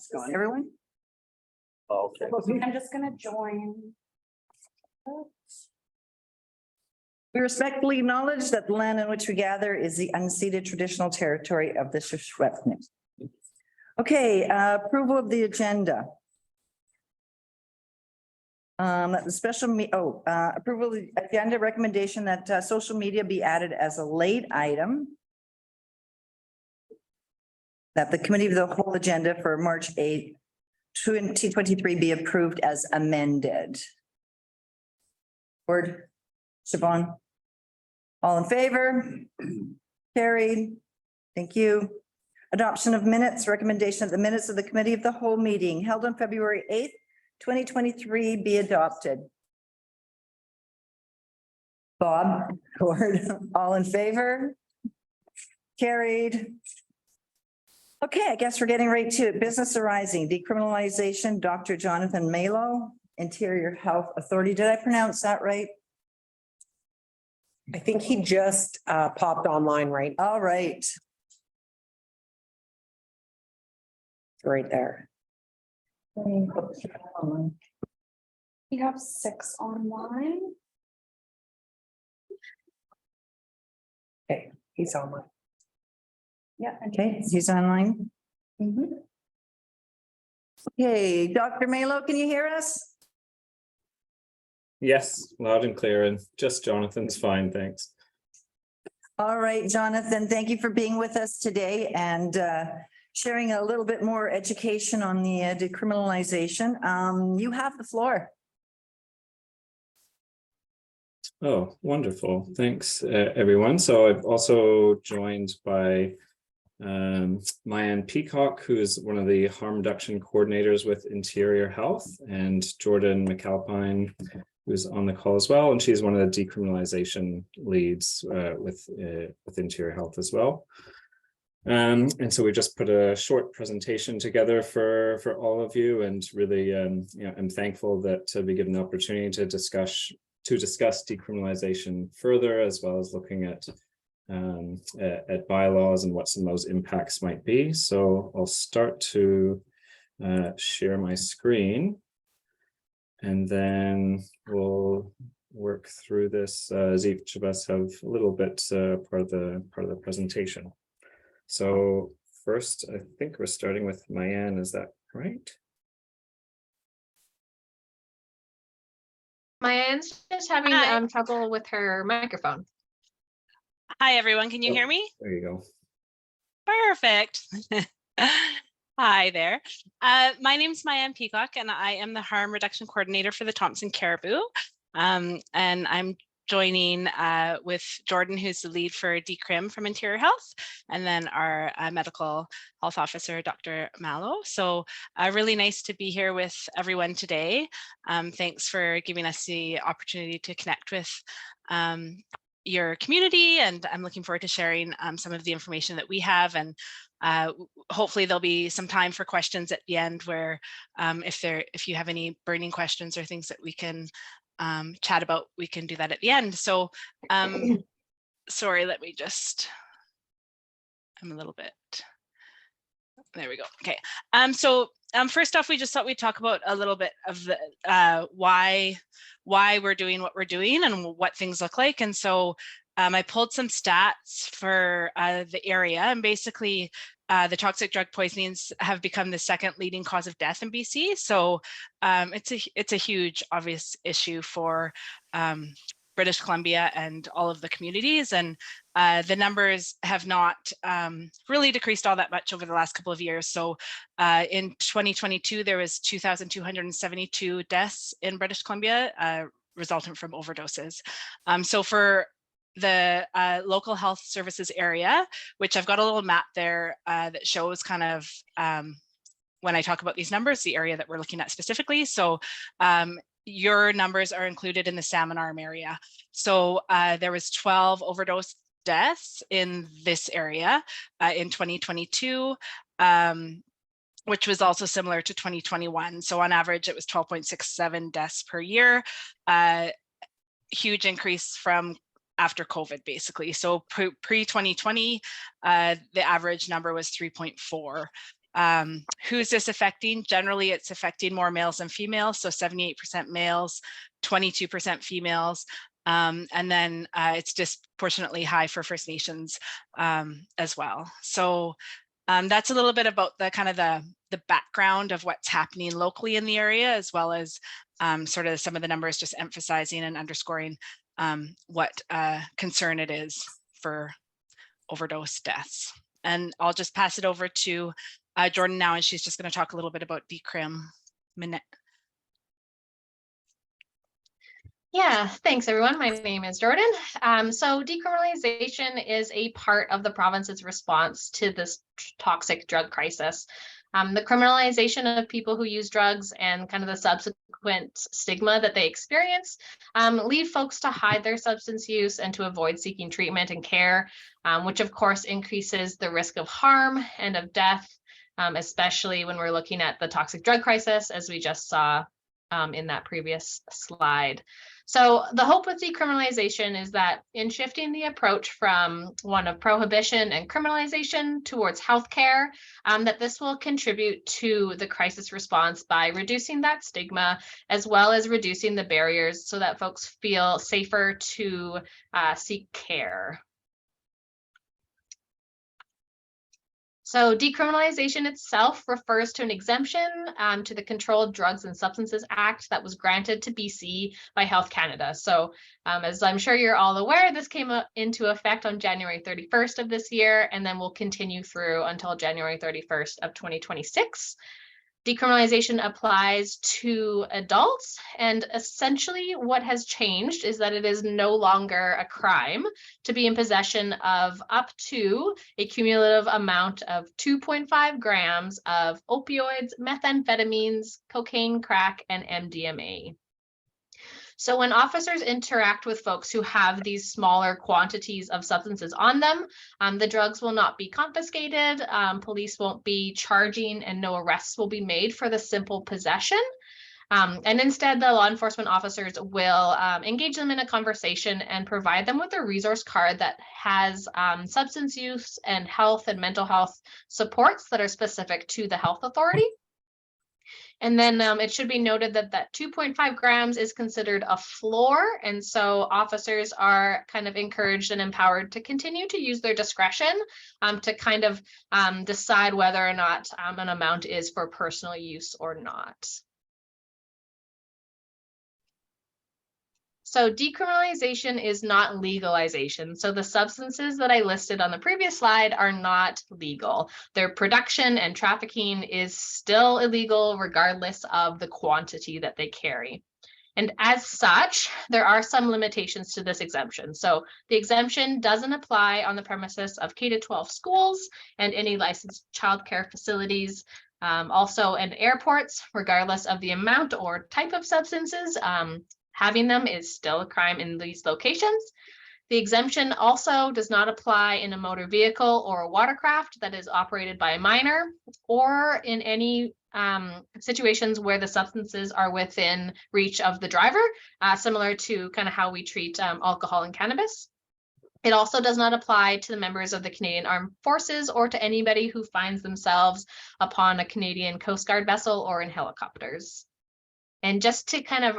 It's gone. Everyone? Okay. I'm just gonna join. We respectfully acknowledge that the land in which we gather is the unceded traditional territory of the Shuswap. Okay, approval of the agenda. The special approval of the agenda recommendation that social media be added as a late item. That the committee of the whole agenda for March 8th, 2023 be approved as amended. Word, Siobhan. All in favor? Carried. Thank you. Adoption of minutes, recommendation of the minutes of the committee of the whole meeting held on February 8th, 2023 be adopted. Bob, Ward, all in favor? Carried. Okay, I guess we're getting right to it. Business arising, decriminalization, Dr. Jonathan Malo, Interior Health Authority. Did I pronounce that right? I think he just popped online, right? All right. Right there. You have 6 online. Okay, he's online. Yeah. Okay, he's online. Okay, Dr. Malo, can you hear us? Yes, loud and clear, and just Jonathan's fine, thanks. All right, Jonathan, thank you for being with us today and sharing a little bit more education on the decriminalization. You have the floor. Oh, wonderful. Thanks, everyone. So I've also joined by Mayanne Peacock, who is one of the harm reduction coordinators with Interior Health, and Jordan McAlpine, who's on the call as well, and she's one of the decriminalization leads with Interior Health as well. And so we just put a short presentation together for all of you, and really, I'm thankful that to be given the opportunity to discuss decriminalization further, as well as looking at bylaws and what some of those impacts might be. So I'll start to share my screen, and then we'll work through this as each of us have a little bit part of the presentation. So first, I think we're starting with Mayanne. Is that right? Mayanne's just having trouble with her microphone. Hi, everyone. Can you hear me? There you go. Perfect. Hi there. My name is Mayanne Peacock, and I am the Harm Reduction Coordinator for the Thompson Caribou. And I'm joining with Jordan, who's the lead for Decrim from Interior Health, and then our medical health officer, Dr. Malo. So really nice to be here with everyone today. Thanks for giving us the opportunity to connect with your community, and I'm looking forward to sharing some of the information that we have, and hopefully there'll be some time for questions at the end where if you have any burning questions or things that we can chat about, we can do that at the end. So sorry, let me just, I'm a little bit, there we go. Okay, so first off, we just thought we'd talk about a little bit of the why we're doing what we're doing and what things look like. And so I pulled some stats for the area, and basically the toxic drug poisonings have become the second leading cause of death in BC. So it's a huge, obvious issue for British Columbia and all of the communities. And the numbers have not really decreased all that much over the last couple of years. So in 2022, there was 2,272 deaths in British Columbia resultant from overdoses. So for the local health services area, which I've got a little map there that shows kind of when I talk about these numbers, the area that we're looking at specifically. So your numbers are included in the Salmon Arm area. So there was 12 overdose deaths in this area in 2022, which was also similar to 2021. So on average, it was 12.67 deaths per year, huge increase from after COVID, basically. So pre-2020, the average number was 3.4. Who's this affecting? Generally, it's affecting more males than females. So 78% males, 22% females. And then it's disproportionately high for First Nations as well. So that's a little bit about the kind of the background of what's happening locally in the area, as well as sort of some of the numbers just emphasizing and underscoring what concern it is for overdose deaths. And I'll just pass it over to Jordan now, and she's just going to talk a little bit about decrim. Yeah, thanks everyone. My name is Jordan. So decriminalization is a part of the province's response to this toxic drug crisis. The criminalization of people who use drugs and kind of the subsequent stigma that they experience lead folks to hide their substance use and to avoid seeking treatment and care, which of course increases the risk of harm and of death, especially when we're looking at the toxic drug crisis, as we just saw in that previous slide. So the hope with decriminalization is that in shifting the approach from one of prohibition and criminalization towards healthcare, that this will contribute to the crisis response by reducing that stigma, as well as reducing the barriers so that folks feel safer to seek care. So decriminalization itself refers to an exemption to the Controlled Drugs and Substances Act that was granted to BC by Health Canada. So as I'm sure you're all aware, this came into effect on January 31st of this year, and then will continue through until January 31st of 2026. Decriminalization applies to adults, and essentially what has changed is that it is no longer a crime to be in possession of up to a cumulative amount of 2.5 grams of opioids, methamphetamines, cocaine, crack, and MDMA. So when officers interact with folks who have these smaller quantities of substances on them, the drugs will not be confiscated, police won't be charging, and no arrests will be made for the simple possession. And instead, the law enforcement officers will engage them in a conversation and provide them with a resource card that has substance use and health and mental health supports that are specific to the health authority. And then it should be noted that that 2.5 grams is considered a floor. And so officers are kind of encouraged and empowered to continue to use their discretion to kind of decide whether or not an amount is for personal use or not. So decriminalization is not legalization. So the substances that I listed on the previous slide are not legal. Their production and trafficking is still illegal regardless of the quantity that they carry. And as such, there are some limitations to this exemption. So the exemption doesn't apply on the premises of K-12 schools and any licensed childcare facilities. Also in airports, regardless of the amount or type of substances, having them is still a crime in these locations. The exemption also does not apply in a motor vehicle or a watercraft that is operated by a minor, or in any situations where the substances are within reach of the driver, similar to kind of how we treat alcohol and cannabis. It also does not apply to the members of the Canadian Armed Forces or to anybody who finds themselves upon a Canadian Coast Guard vessel or in helicopters. And just to kind of,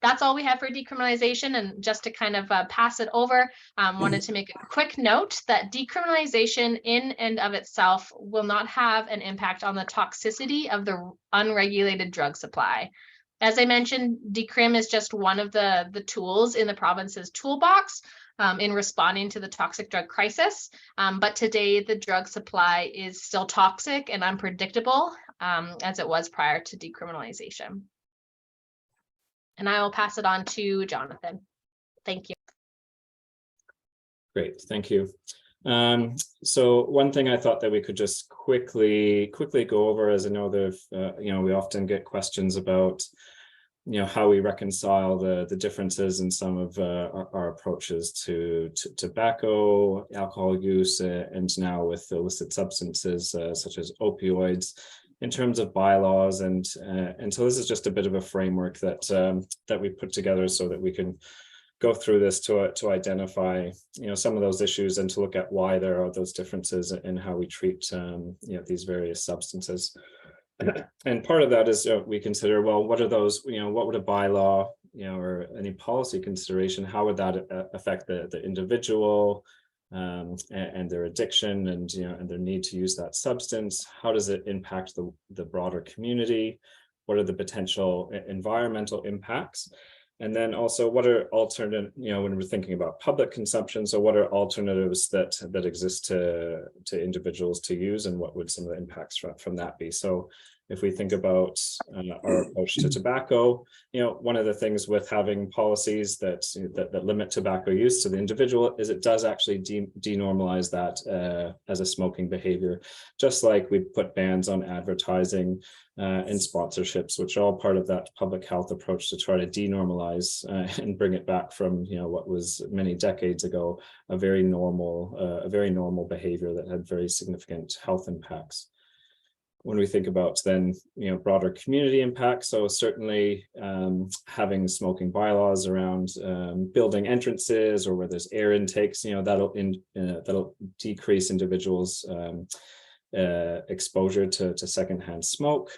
that's all we have for decriminalization. And just to kind of pass it over, wanted to make a quick note that decriminalization in and of itself will not have an impact on the toxicity of the unregulated drug supply. As I mentioned, decrim is just one of the tools in the province's toolbox in responding to the toxic drug crisis. But today the drug supply is still toxic and unpredictable as it was prior to decriminalization. And I will pass it on to Jonathan. Thank you. Great, thank you. So one thing I thought that we could just quickly go over, as I know we often get questions about how we reconcile the differences in some of our approaches to tobacco, alcohol use, and now with illicit substances such as opioids, in terms of bylaws, and so this is just a bit of a framework that we put together so that we can go through this to identify, some of those issues and to look at why there are those differences in how we treat, these various substances. And part of that is we consider, well, what are those, what would a bylaw, or any policy consideration, how would that affect the individual and their addiction and, and their need to use that substance? How does it impact the broader community? What are the potential environmental impacts? And then also, what are alternate, when we're thinking about public consumption, so what are alternatives that exist to individuals to use, and what would some of the impacts from that be? So if we think about our approach to tobacco, one of the things with having policies that limit tobacco use to the individual is it does actually denormalize that as a smoking behavior, just like we put bans on advertising and sponsorships, which are all part of that public health approach to try to denormalize and bring it back from what was many decades ago a very normal behavior that had very significant health impacts. When we think about then, broader community impacts, so certainly having smoking bylaws around building entrances or where there's air intakes, that'll decrease individuals' exposure to secondhand smoke,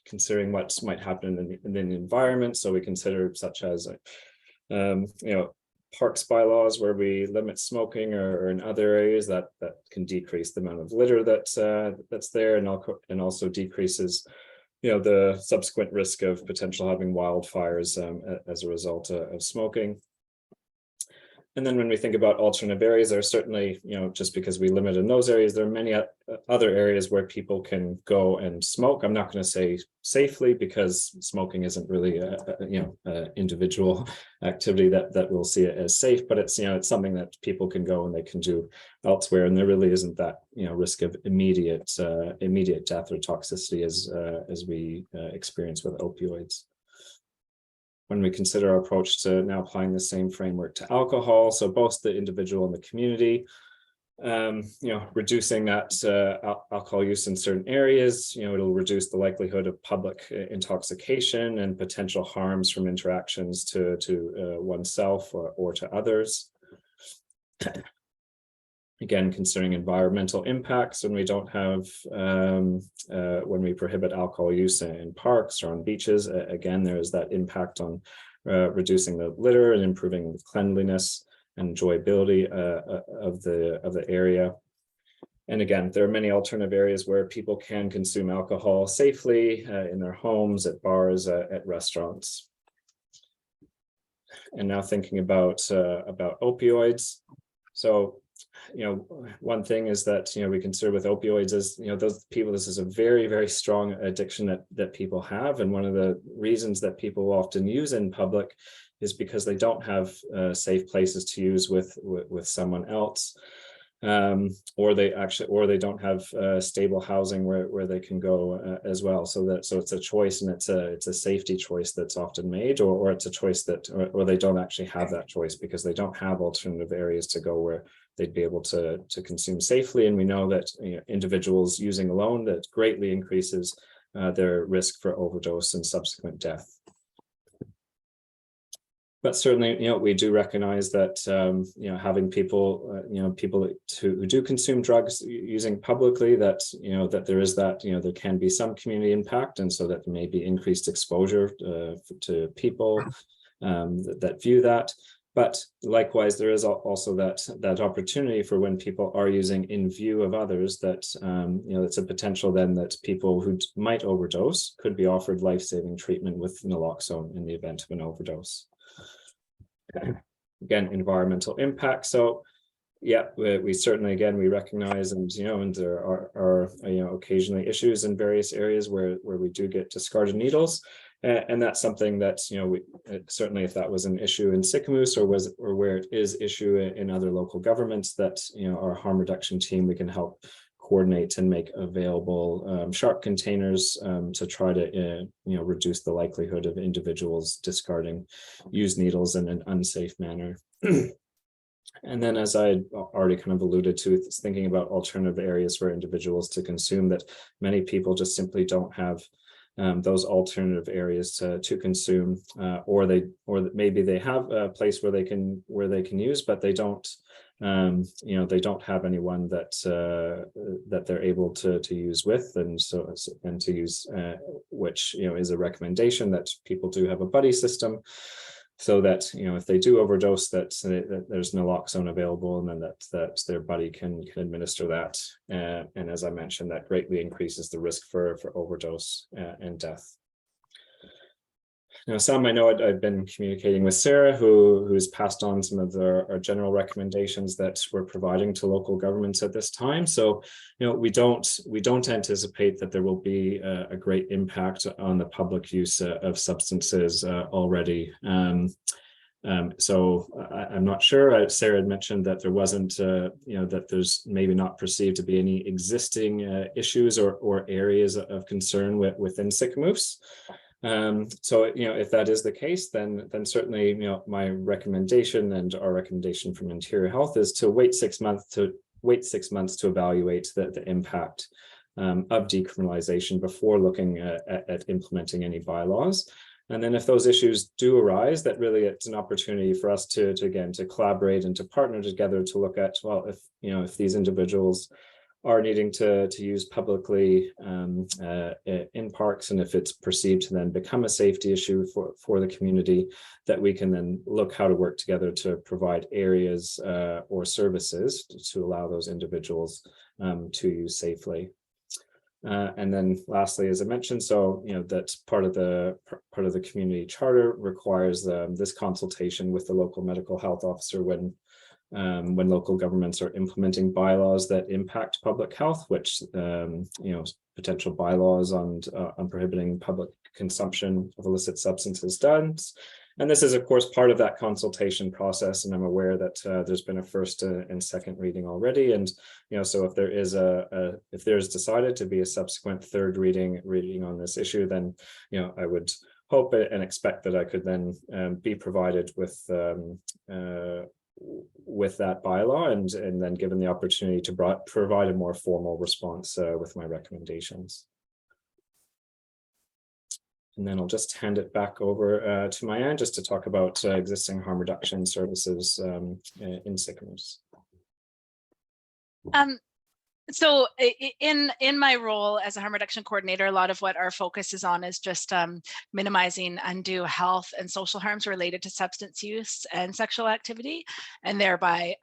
considering what might happen in the environment. So we consider such as, parks bylaws where we limit smoking, or in other areas that can decrease the amount of litter that's there, and also decreases the subsequent risk of potential having wildfires as a result of smoking. And then when we think about alternative areas, there are certainly, just because we limit in those areas, there are many other areas where people can go and smoke. I'm not going to say safely, because smoking isn't really a individual activity that we'll see it as safe, but it's, it's something that people can go and they can do elsewhere. And there really isn't that, risk of immediate death or toxicity as we experience with opioids. When we consider our approach to now applying the same framework to alcohol, so both the individual and the community, reducing that alcohol use in certain areas, it'll reduce the likelihood of public intoxication and potential harms from interactions to oneself or to others. Again, considering environmental impacts, when we don't have, when we prohibit alcohol use in parks or on beaches, again, there is that impact on reducing the litter and improving the cleanliness and enjoyability of the area. And again, there are many alternative areas where people can consume alcohol safely in their homes, at bars, at restaurants. And now thinking about opioids. So, one thing is that, we consider with opioids is, those people, this is a very, very strong addiction that people have. And one of the reasons that people often use in public is because they don't have safe places to use with someone else. Or they don't have stable housing where they can go as well. So it's a choice, and it's a safety choice that's often made, or it's a choice that, or they don't actually have that choice because they don't have alternative areas to go where they'd be able to consume safely. And we know that individuals using alone, that greatly increases their risk for overdose and subsequent death. But certainly, we do recognize that, having people, people who do consume drugs using publicly, that, that there is that, there can be some community impact. And so that may be increased exposure to people that view that. But likewise, there is also that opportunity for when people are using in view of others, that, it's a potential then that people who might overdose could be offered life-saving treatment with naloxone in the event of an overdose. Again, environmental impact. So yeah, we certainly, again, we recognize, and and there are occasionally issues in various areas where we do get discarded needles, and that's something that we certainly, if that was an issue in Sicamous or where it is issue in other local governments, that our harm reduction team, we can help coordinate and make available sharp containers to try to reduce the likelihood of individuals discarding used needles in an unsafe manner. And then, as I had already kind of alluded to, it's thinking about alternative areas for individuals to consume, that many people just simply don't have those alternative areas to consume, or maybe they have a place where they can use, but they don't. They don't have anyone that they're able to use with, and to use, which is a recommendation that people do have a buddy system, so that if they do overdose, that there's naloxone available, and then that their buddy can administer that. And as I mentioned, that greatly increases the risk for overdose and death. Now, some I know I've been communicating with Sarah, who's passed on some of our general recommendations that we're providing to local governments at this time. So, we don't anticipate that there will be a great impact on the public use of substances already. So I'm not sure. Sarah had mentioned that there wasn't, that there's maybe not perceived to be any existing issues or areas of concern within Sicamous. So if that is the case, then certainly my recommendation and our recommendation from Interior Health is to wait 6 months to evaluate the impact of decriminalization before looking at implementing any bylaws. And then if those issues do arise, that really it's an opportunity for us to collaborate and to partner together to look at, well, if these individuals are needing to use publicly in parks, and if it's perceived to then become a safety issue for the community, that we can then look how to work together to provide areas or services to allow those individuals to use safely. And then lastly, as I mentioned, so that part of the community charter requires this consultation with the local medical health officer when local governments are implementing bylaws that impact public health, which potential bylaws on prohibiting public consumption of illicit substances does. And this is, of course, part of that consultation process. And I'm aware that there's been a first and second reading already. And so if there is if there's decided to be a subsequent third reading on this issue, then I would hope and expect that I could then be provided with that bylaw and then given the opportunity to provide a more formal response with my recommendations. And then I'll just hand it back over to Mayanne just to talk about existing harm reduction services in Sicamous. So in my role as a harm reduction coordinator, a lot of what our focus is on is just minimizing undue health and social harms related to substance use and sexual activity, and thereby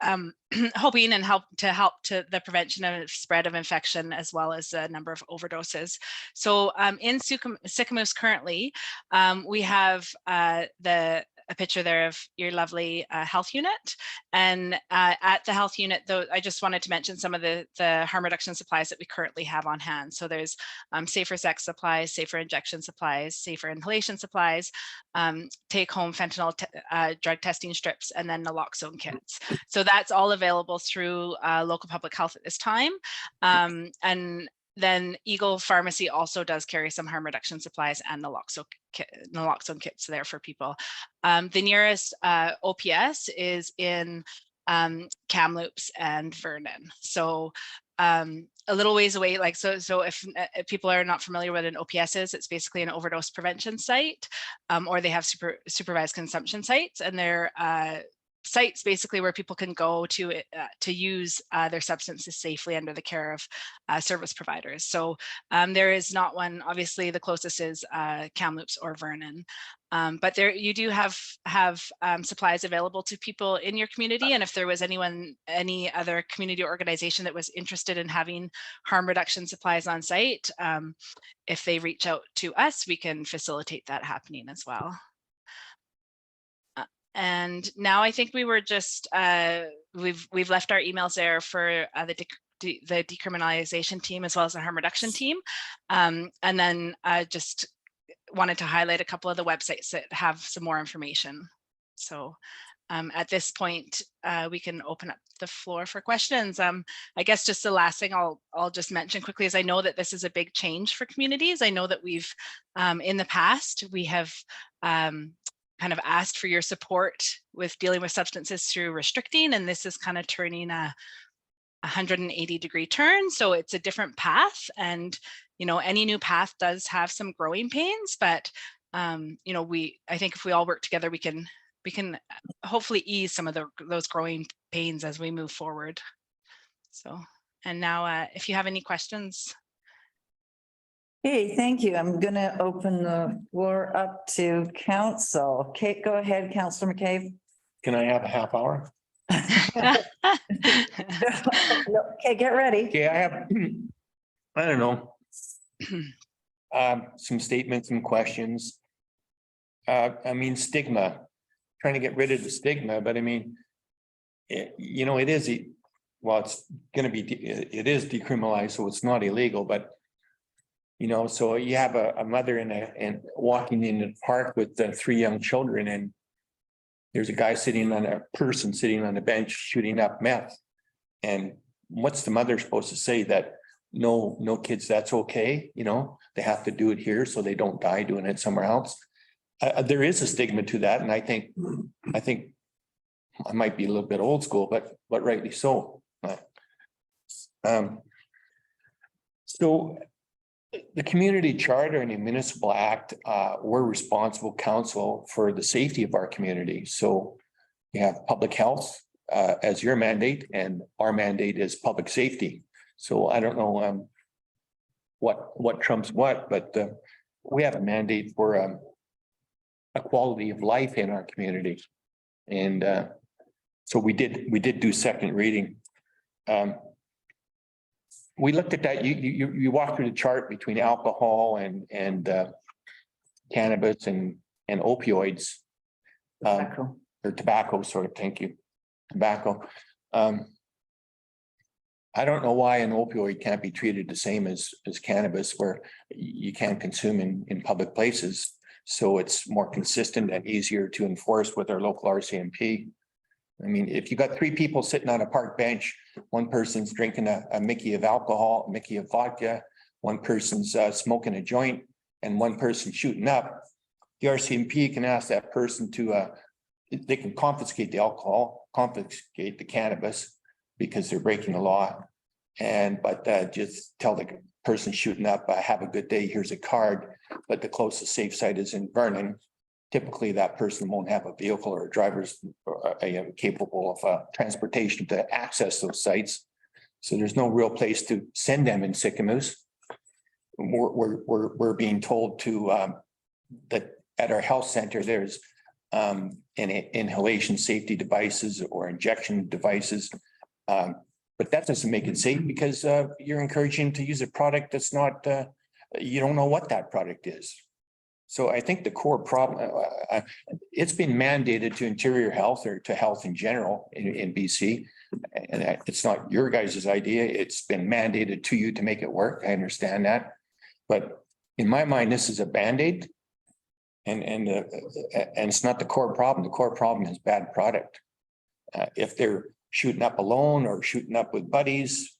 hoping and help to the prevention of spread of infection as well as a number of overdoses. So in Sicamous currently, we have a picture there of your lovely health unit. And at the health unit, though, I just wanted to mention some of the harm reduction supplies that we currently have on hand. So there's safer sex supplies, safer injection supplies, safer inhalation supplies, take-home fentanyl drug testing strips, and then naloxone kits. So that's all available through local public health at this time. And then Eagle Pharmacy also does carry some harm reduction supplies and naloxone kits there for people. The nearest OPS is in Kamloops and Vernon. So a little ways away, so if people are not familiar with what an OPS is, it's basically an overdose prevention site, or they have supervised consumption sites, and they're sites basically where people can go to use their substances safely under the care of service providers. So there is not one, obviously the closest is Kamloops or Vernon, but there you do have supplies available to people in your community. And if there was any other community organization that was interested in having harm reduction supplies on site, if they reach out to us, we can facilitate that happening as well. And now I think we were just, we've left our emails there for the decriminalization team as well as the harm reduction team. And then just wanted to highlight a couple of the websites that have some more information. So at this point, we can open up the floor for questions. I guess just the last thing I'll just mention quickly is I know that this is a big change for communities. I know that we've, in the past, we have kind of asked for your support with dealing with substances through restricting, and this is kind of turning a 180-degree turn. So it's a different path, and any new path does have some growing pains, but I think if we all work together, we can hopefully ease some of those growing pains as we move forward. So, and now if you have any questions. Hey, thank you. I'm going to open the floor up to council. Kate, go ahead, Councillor McCabe. Can I have a half hour? Okay, get ready. Okay, I have, I don't know. Some statements and questions. I mean, stigma, trying to get rid of the stigma, but I mean, it is, well, it's going to be, it is decriminalized, so it's not illegal, but so you have a mother and walking in the park with the 3 young children, and there's a guy sitting on a bench shooting up meth. And what's the mother supposed to say? That no kids, that's okay. They have to do it here so they don't die doing it somewhere else. There is a stigma to that. And I think I might be a little bit old school, but rightly so. So the community charter and the municipal act, we're responsible council for the safety of our community. So you have public health as your mandate, and our mandate is public safety. So I don't know what trumps what, but we have a mandate for a quality of life in our community. And so we did do second reading. We looked at that. You walked through the chart between alcohol and cannabis and opioids. Or tobacco, sorry, thank you. Tobacco. I don't know why an opioid can't be treated the same as cannabis, where you can't consume in public places. So it's more consistent and easier to enforce with our local RCMP. I mean, if you got 3 people sitting on a park bench, one person's drinking a Mickey of alcohol, a Mickey of vodka, one person's smoking a joint, and one person shooting up, the RCMP can ask that person to, they can confiscate the alcohol, confiscate the cannabis because they're breaking the law. But just tell the person shooting up, have a good day, here's a card. But the closest safe site is in Vernon. Typically, that person won't have a vehicle or a driver's capable of transportation to access those sites. So there's no real place to send them in Sycamoose. We're being told to that at our health center, there's inhalation safety devices or injection devices. But that doesn't make it safe because you're encouraging to use a product that's not, you don't know what that product is. So I think the core problem, it's been mandated to Interior Health or to health in general in BC. And it's not your guys' idea. It's been mandated to you to make it work. I understand that. But in my mind, this is a Band-Aid. And it's not the core problem. The core problem is bad product. If they're shooting up alone or shooting up with buddies,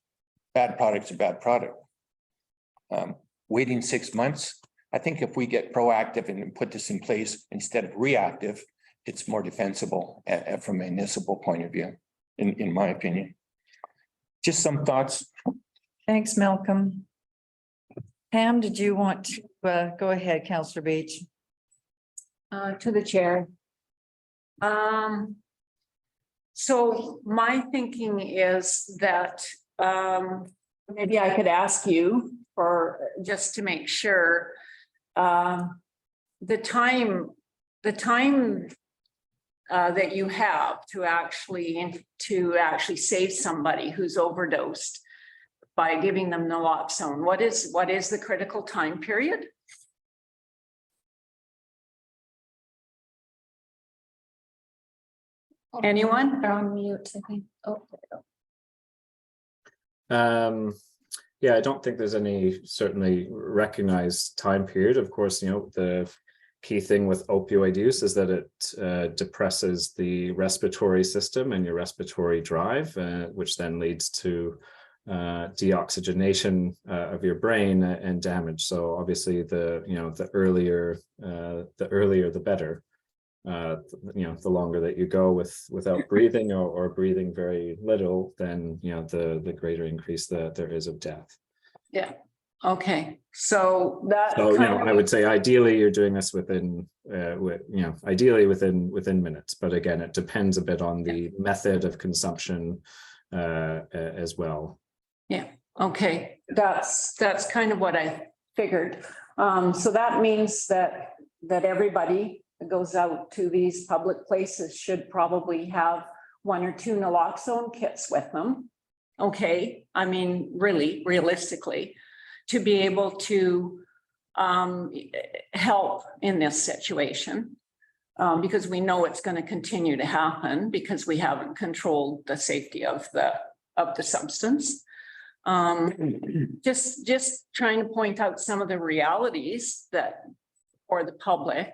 bad product's a bad product. Waiting 6 months. I think if we get proactive and put this in place instead of reactive, it's more defensible from a municipal point of view, in my opinion. Just some thoughts. Thanks, Malcolm. Pam, did you want to go ahead, Councillor Beach? To the chair. So my thinking is that maybe I could ask you for just to make sure the time that you have to actually save somebody who's overdosed by giving them naloxone. What is the critical time period? Anyone? They're on mute, I think. Oh, there we go. Yeah, I don't think there's any certainly recognized time period. Of course, the key thing with opioid use is that it depresses the respiratory system and your respiratory drive, which then leads to deoxygenation of your brain and damage. So obviously, the earlier the better. The longer that you go without breathing or breathing very little, then the greater increase that there is of death. Yeah. Okay, so that. So, kind of I would say ideally you're doing this within, ideally within minutes, but again, it depends a bit on the method of consumption as well. Yeah, okay, that's kind of what I figured. So that means that everybody that goes out to these public places should probably have 1 or 2 naloxone kits with them. Okay, I mean, really, realistically, to be able to help in this situation. Because we know it's going to continue to happen because we haven't controlled the safety of the substance. Just trying to point out some of the realities that for the public.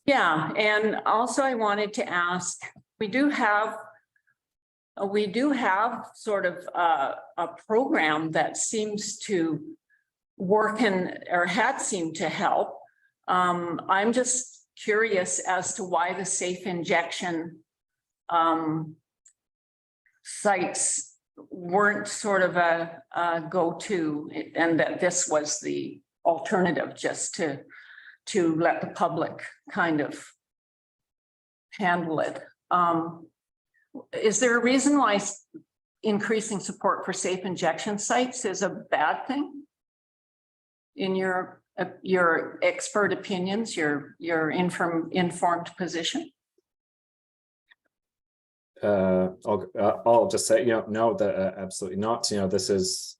Yeah, and also I wanted to ask, we do have sort of a program that seems to work or had seemed to help. I'm just curious as to why the safe injection sites weren't sort of a go-to, and that this was the alternative, just to let the public kind of handle it. Is there a reason why increasing support for safe injection sites is a bad thing? In your expert opinions, your informed position? I'll just say, no, that absolutely not. This is,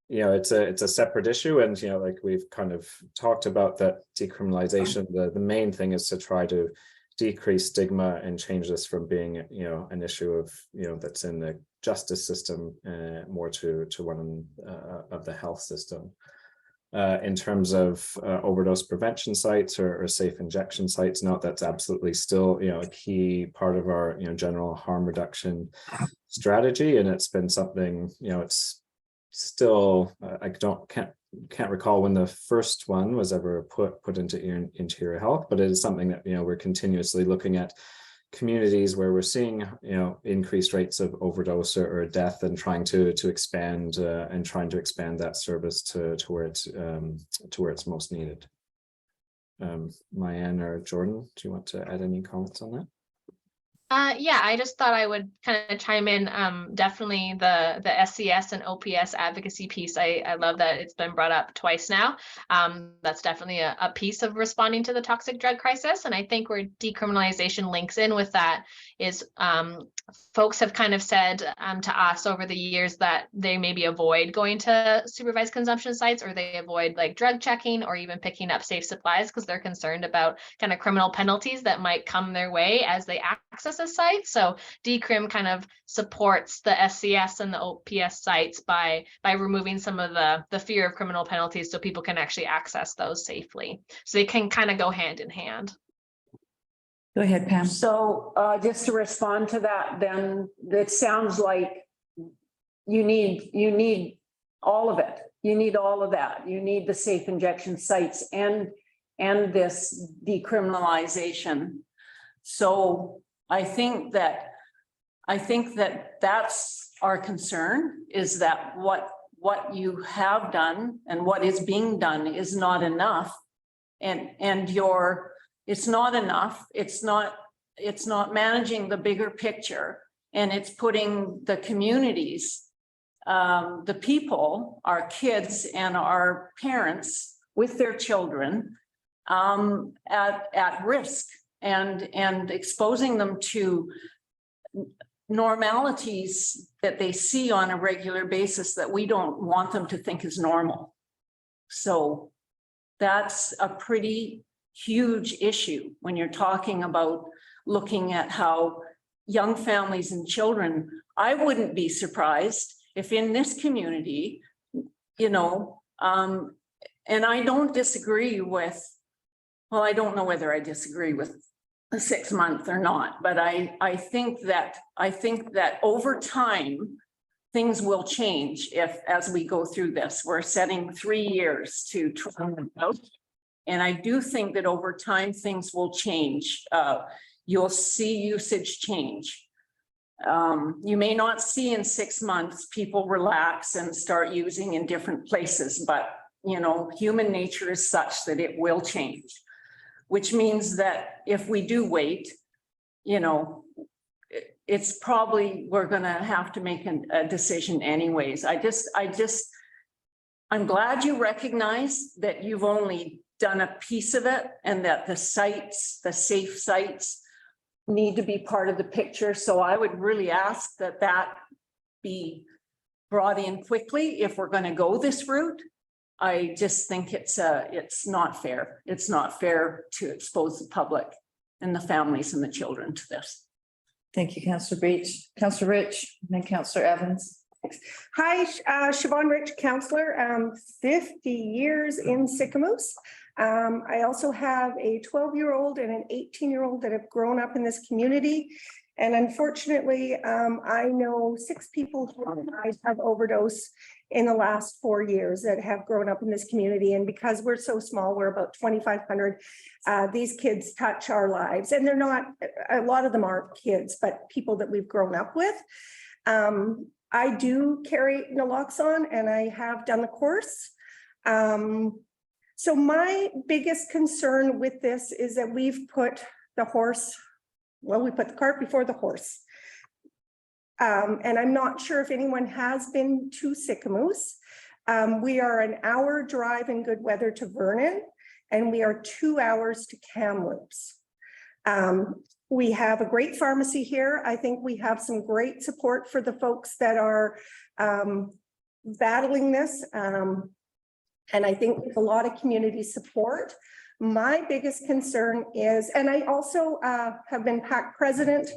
it's a separate issue, and like we've kind of talked about, that decriminalization. The main thing is to try to decrease stigma and change this from being, an issue of, that's in the justice system, more to one of the health system. In terms of overdose prevention sites or safe injection sites, no, that's absolutely still, a key part of our, general harm reduction strategy. And it's been something, it's still, I can't recall when the first one was ever put into interior health, but it is something that, we're continuously looking at communities where we're seeing, increased rates of overdose or death, and trying to expand that service to where it's most needed. Mayanne or Jordan, do you want to add any comments on that? Yeah, I just thought I would kind of chime in. Definitely the SCS and OPS advocacy piece. I love that it's been brought up twice now. That's definitely a piece of responding to the toxic drug crisis. And I think where decriminalization links in with that is folks have kind of said to us over the years that they maybe avoid going to supervised consumption sites, or they avoid like drug checking or even picking up safe supplies because they're concerned about kind of criminal penalties that might come their way as they access a site. So decrim kind of supports the SCS and the OPS sites by removing some of the fear of criminal penalties, so people can actually access those safely. So they can kind of go hand in hand. Go ahead, Pam. So just to respond to that, then it sounds like you need all of it. You need all of that. You need the safe injection sites and this decriminalization. So I think that that's our concern, is that what you have done and what is being done is not enough. And it's not enough. It's not managing the bigger picture, and it's putting the communities, the people, our kids and our parents with their children at risk, and exposing them to normalities that they see on a regular basis that we don't want them to think is normal. So that's a pretty huge issue when you're talking about looking at how young families and children. I wouldn't be surprised if in this community, and I don't disagree with, well, I don't know whether I disagree with a 6 month or not, but I think that over time things will change as we go through this. We're setting 3 years to try it out. And I do think that over time, things will change. You'll see usage change. You may not see in 6 months, people relax and start using in different places, but you know, human nature is such that it will change. Which means that if we do wait, you know, it's probably, we're gonna have to make a decision anyways. I'm glad you recognize that you've only done a piece of it and that the sites, the safe sites need to be part of the picture. So I would really ask that that be brought in quickly if we're going to go this route. I just think it's not fair. It's not fair to expose the public and the families and the children to this. Thank you, Councillor Beach. Councillor Rich, and then Councillor Evans. Hi, Siobhan Rich, councillor, 50 years in Sycamoose. I also have a 12-year-old and an 18-year-old that have grown up in this community. And unfortunately, I know 6 people who have overdosed in the last 4 years that have grown up in this community. And because we're so small, we're about 2,500, these kids touch our lives. And they're not, a lot of them aren't kids, but people that we've grown up with. I do carry naloxone and I have done the course. So my biggest concern with this is that we've put the horse, well, we put the cart before the horse. And I'm not sure if anyone has been to Sycamoose. We are an hour drive in good weather to Vernon, and we are 2 hours to Kamloops. We have a great pharmacy here. I think we have some great support for the folks that are battling this. And I think there's a lot of community support. My biggest concern is, and I also have been PAC president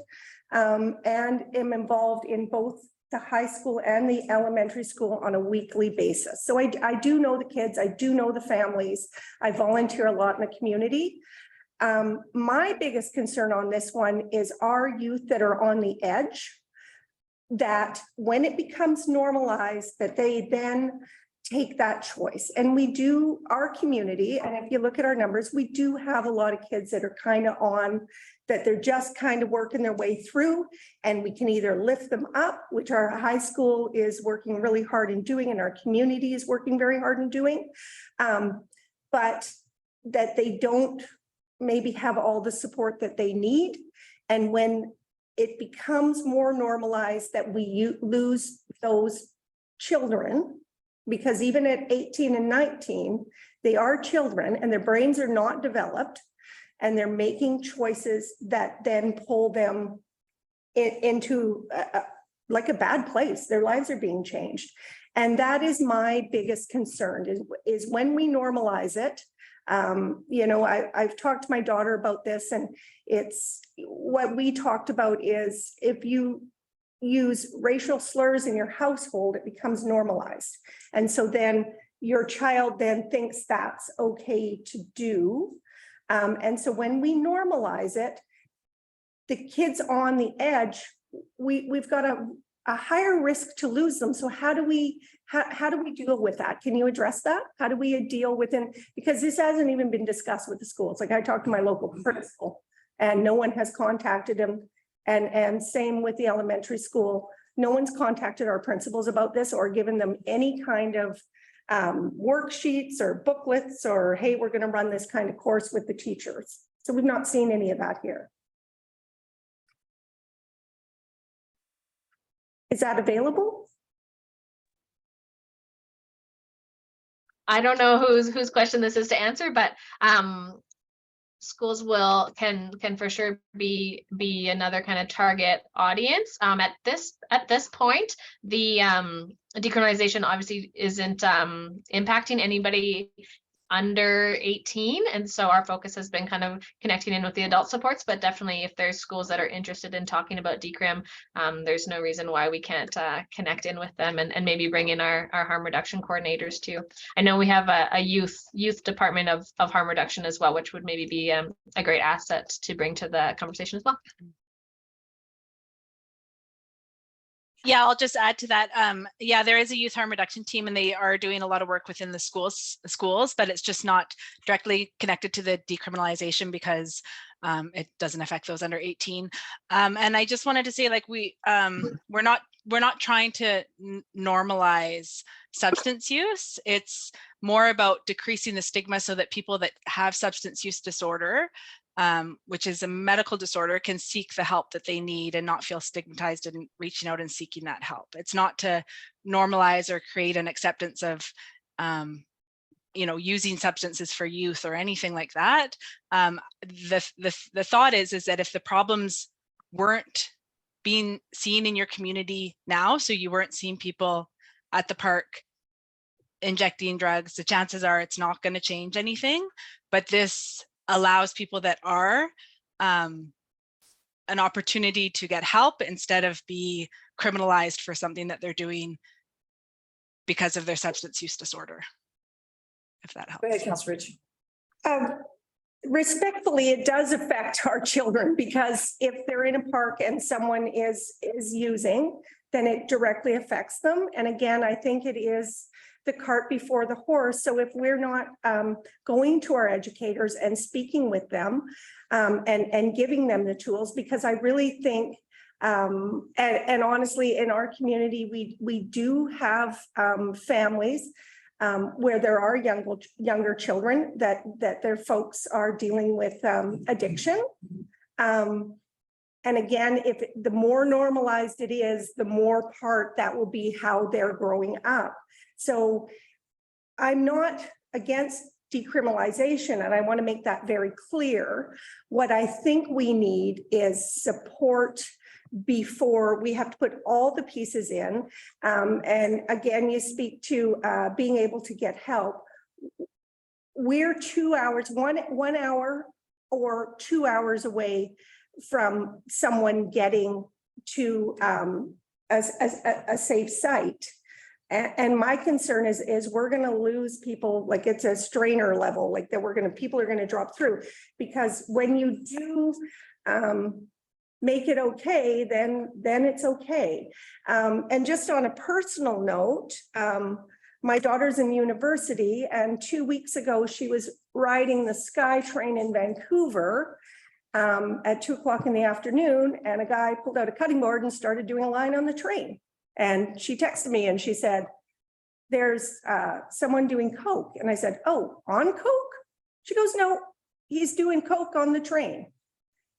and am involved in both the high school and the elementary school on a weekly basis. So I do know the kids, I do know the families. I volunteer a lot in the community. My biggest concern on this one is our youth that are on the edge, that when it becomes normalized, that they then take that choice. And we do, our community, and if you look at our numbers, we do have a lot of kids that are kind of on, that they're just kind of working their way through, and we can either lift them up, which our high school is working really hard in doing, and our community is working very hard in doing, but that they don't maybe have all the support that they need. And when it becomes more normalized that we lose those children, because even at 18 and 19, they are children and their brains are not developed, and they're making choices that then pull them into like a bad place. Their lives are being changed. And that is my biggest concern is when we normalize it. You know, I've talked to my daughter about this, and it's what we talked about is if you use racial slurs in your household, it becomes normalized. And so then your child then thinks that's okay to do. And so when we normalize it, the kids on the edge, we've got a higher risk to lose them. So how do we deal with that? Can you address that? How do we deal with it? Because this hasn't even been discussed with the schools. Like I talked to my local principal and no one has contacted him. And same with the elementary school. No one's contacted our principals about this or given them any kind of worksheets or booklets or, hey, we're going to run this kind of course with the teachers. So we've not seen any of that here. Is that available? I don't know whose question this is to answer, but schools can for sure be another kind of target audience. At this point, the decriminalization obviously isn't impacting anybody under 18, and so our focus has been kind of connecting in with the adult supports, but definitely if there's schools that are interested in talking about decrim, there's no reason why we can't connect in with them and maybe bring in our harm reduction coordinators too. I know we have a youth department of harm reduction as well, which would maybe be a great asset to bring to the conversation as well. Yeah, I'll just add to that. Yeah, there is a youth harm reduction team and they are doing a lot of work within the schools, but it's just not directly connected to the decriminalization because It doesn't affect those under 18. And I just wanted to say, like, we're not trying to normalize substance use. It's more about decreasing the stigma so that people that have substance use disorder, which is a medical disorder, can seek the help that they need and not feel stigmatized in reaching out and seeking that help. It's not to normalize or create an acceptance of using substances for youth or anything like that. The thought is that if the problems weren't being seen in your community now, so you weren't seeing people at the park injecting drugs, the chances are it's not going to change anything. But this allows people that are an opportunity to get help instead of be criminalized for something that they're doing because of their substance use disorder. If that helps. Go ahead, Councillor Rich. Respectfully, it does affect our children, because if they're in a park and someone is using, then it directly affects them. And again, I think it is the cart before the horse. So if we're not going to our educators and speaking with them and giving them the tools, because I really think, and honestly, in our community, we do have families where there are younger children that their folks are dealing with addiction. And again, if the more normalized it is, the more part that will be how they're growing up. So I'm not against decriminalization, and I want to make that very clear. What I think we need is support before we have to put all the pieces in. And again, you speak to being able to get help. We're 2 hours, one hour or 2 hours away from someone getting to a safe site. And my concern is we're going to lose people, like it's a strainer level, like that people are going to drop through, because when you do make it okay, then it's okay. And just on a personal note, my daughter's in university, and 2 weeks ago, she was riding the Sky train in Vancouver at 2:00 in the afternoon, and a guy pulled out a cutting board and started doing a line on the train. And she texted me and she said, there's someone doing coke. And I said, oh, on coke? She goes, no, he's doing coke on the train.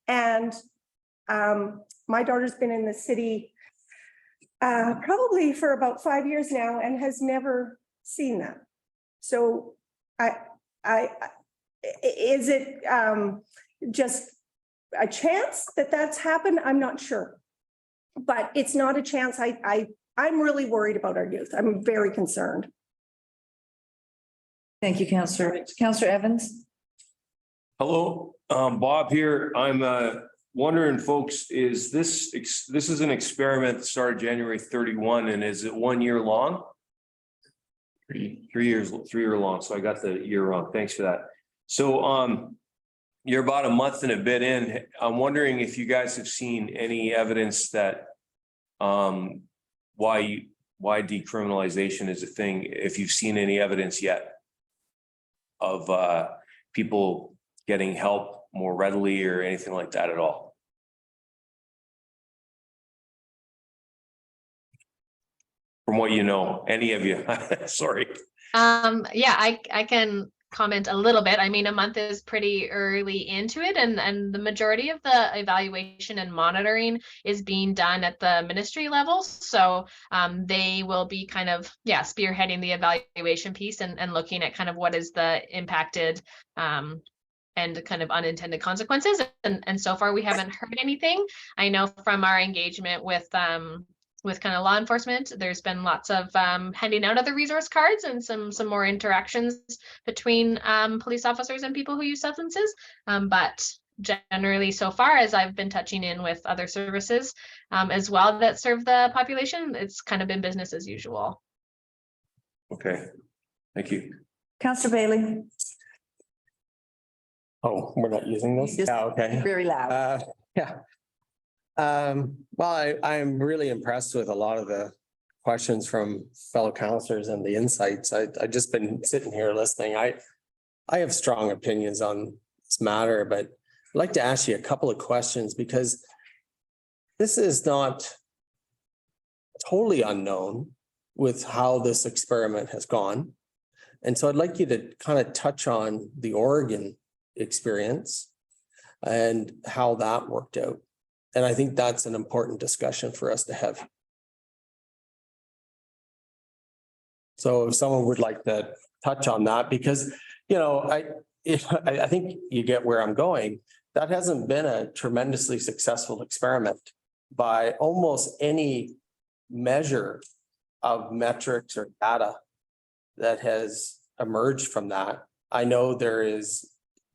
And my daughter's been in the city probably for about 5 years now and has never seen that. So is it just a chance that that's happened? I'm not sure. But it's not a chance. I'm really worried about our youth. I'm very concerned. Thank you, Councillor Rich. Councillor Evans. Hello, Bob here. I'm wondering, folks, is this is an experiment that started January 31, and is it 1 year long? 3 years, 3 year long. So I got the year wrong. Thanks for that. So you're about a month and a bit in. I'm wondering if you guys have seen any evidence that why decriminalization is a thing, if you've seen any evidence yet of people getting help more readily or anything like that at all. From what you know, any of you, sorry. Yeah, I can comment a little bit. I mean, a month is pretty early into it, and the majority of the evaluation and monitoring is being done at the ministry level. So they will be kind of, spearheading the evaluation piece and looking at kind of what is the impacted and kind of unintended consequences. And so far we haven't heard anything. I know from our engagement with kind of law enforcement, there's been lots of handing out other resource cards and some more interactions between police officers and people who use substances. But generally, so far as I've been touching in with other services as well that serve the population, it's kind of been business as usual. Okay, thank you. Councillor Bailey. Oh, we're not using this? Just Yeah, okay. very loud. Yeah. Well, I'm really impressed with a lot of the questions from fellow councillors and the insights. I've just been sitting here listening. I have strong opinions on this matter, but I'd like to ask you a couple of questions because this is not totally unknown with how this experiment has gone. And so I'd like you to kind of touch on the Oregon experience and how that worked out. And I think that's an important discussion for us to have. So if someone would like to touch on that, because, you know, I think you get where I'm going. That hasn't been a tremendously successful experiment by almost any measure of metrics or data that has emerged from that. I know there is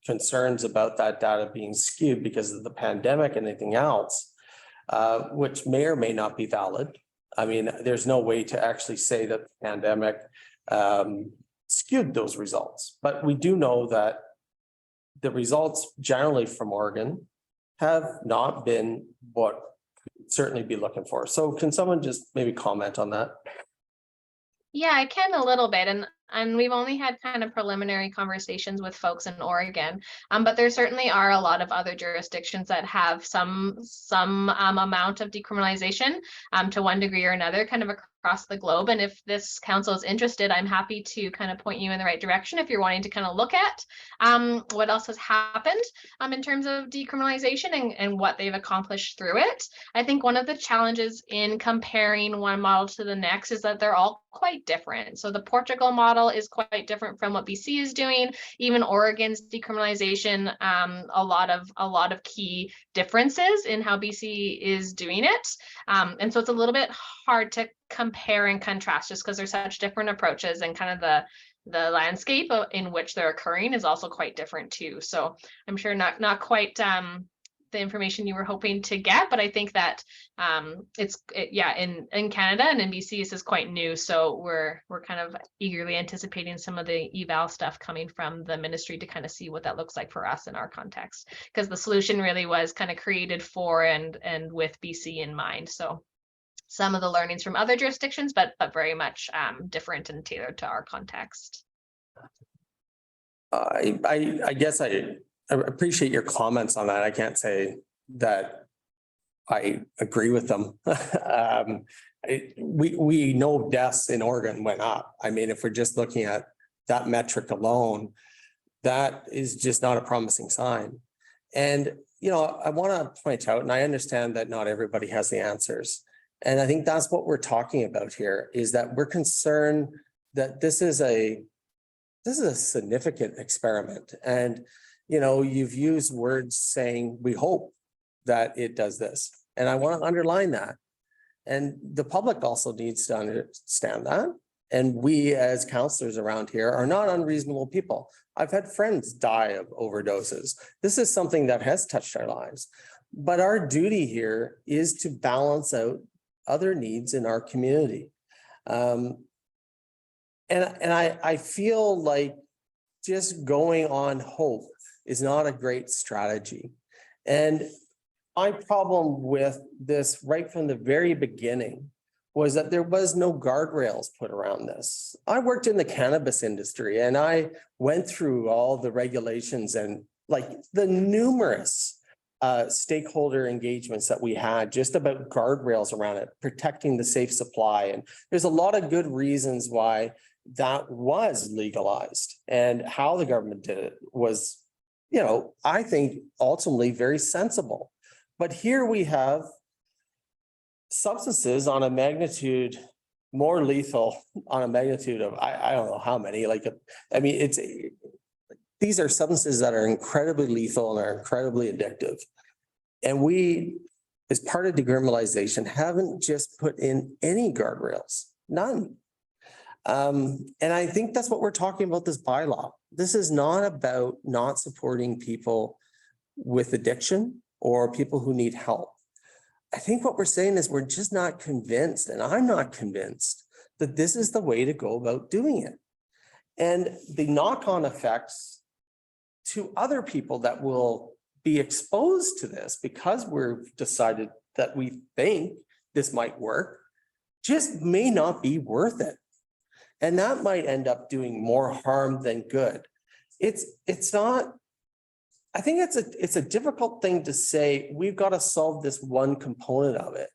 concerns about that data being skewed because of the pandemic and anything else, which may or may not be valid. I mean, there's no way to actually say that the pandemic skewed those results, but we do know that the results generally from Oregon have not been what we'd certainly be looking for. So can someone just maybe comment on that? Yeah, I can a little bit, and we've only had kind of preliminary conversations with folks in Oregon, but there certainly are a lot of other jurisdictions that have some amount of decriminalization to one degree or another, kind of across the globe. And if this council is interested, I'm happy to kind of point you in the right direction if you're wanting to kind of look at what else has happened in terms of decriminalization and what they've accomplished through it. I think one of the challenges in comparing one model to the next is that they're all quite different. So the Portugal model is quite different from what BC is doing. Even Oregon's decriminalization, a lot of key differences in how BC is doing it. And so it's a little bit hard to compare and contrast just because there's such different approaches, and kind of the landscape in which they're occurring is also quite different too. So I'm sure not quite the information you were hoping to get, but I think that in Canada and in BC this is quite new, so we're kind of eagerly anticipating some of the eval stuff coming from the ministry to kind of see what that looks like for us in our context, because the solution really was kind of created for and with BC in mind. So some of the learnings from other jurisdictions, but very much different and tailored to our context. I guess I appreciate your comments on that. I can't say that I agree with them. We know deaths in Oregon went up. I mean, if we're just looking at that metric alone, that is just not a promising sign. And, you know, I want to point out, and I understand that not everybody has the answers. And I think that's what we're talking about here, is that we're concerned that this is a significant experiment. And, you know, you've used words saying, we hope that it does this. And I want to underline that. And the public also needs to understand that. And we as counselors around here are not unreasonable people. I've had friends die of overdoses. This is something that has touched our lives. But our duty here is to balance out other needs in our community. And I feel like just going on hope is not a great strategy. And my problem with this right from the very beginning was that there was no guardrails put around this. I worked in the cannabis industry and I went through all the regulations and like the numerous stakeholder engagements that we had just about guardrails around it, protecting the safe supply. And there's a lot of good reasons why that was legalized, and how the government did it was, you know, I think ultimately very sensible. But here we have substances on a magnitude more lethal, on a magnitude of, I don't know how many, like, I mean, these are substances that are incredibly lethal and are incredibly addictive. And we, as part of decriminalization, haven't just put in any guardrails, none. And I think that's what we're talking about this bylaw. This is not about not supporting people with addiction or people who need help. I think what we're saying is we're just not convinced, and I'm not convinced, that this is the way to go about doing it. And the knock-on effects to other people that will be exposed to this because we've decided that we think this might work just may not be worth it. And that might end up doing more harm than good. It's not I think it's a difficult thing to say, we've got to solve this one component of it,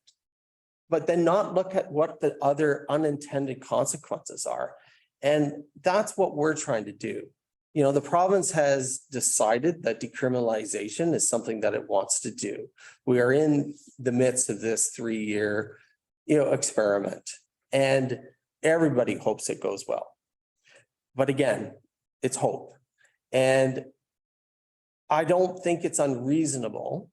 but then not look at what the other unintended consequences are. And that's what we're trying to do. You know, the province has decided that decriminalization is something that it wants to do. We are in the midst of this 3-year, experiment, and everybody hopes it goes well. But again, it's hope. And I don't think it's unreasonable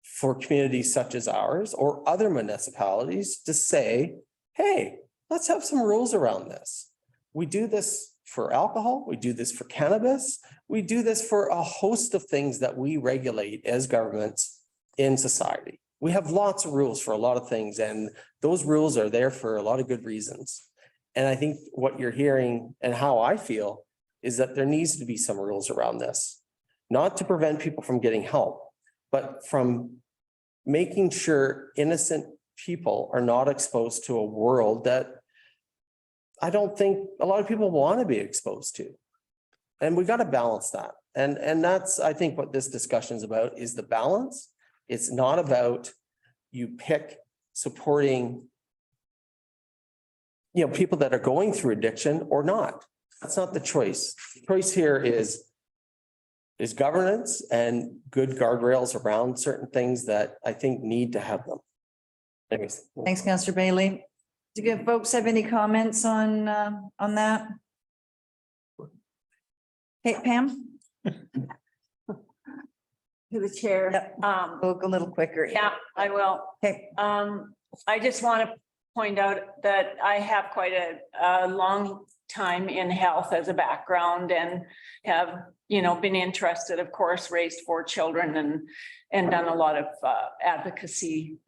for communities such as ours or other municipalities to say, hey, let's have some rules around this. We do this for alcohol, we do this for cannabis, we do this for a host of things that we regulate as governments in society. We have lots of rules for a lot of things, and those rules are there for a lot of good reasons. And I think what you're hearing and how I feel is that there needs to be some rules around this, not to prevent people from getting help, but from making sure innocent people are not exposed to a world that I don't think a lot of people want to be exposed to. And we got to balance that. And that's, I think, what this discussion is about, is the balance. It's not about you pick supporting, people that are going through addiction or not. That's not the choice. The choice here is governance and good guardrails around certain things that I think need to have them. Anyways. Thanks, Councillor Bailey. Do you folks have any comments on that? Hey, Pam? To the chair. Yep. We'll go a little quicker. Yeah, I will. Okay. I just want to point out that I have quite a long time in health as a background, and have, been interested, of course, raised 4 children and done a lot of advocacy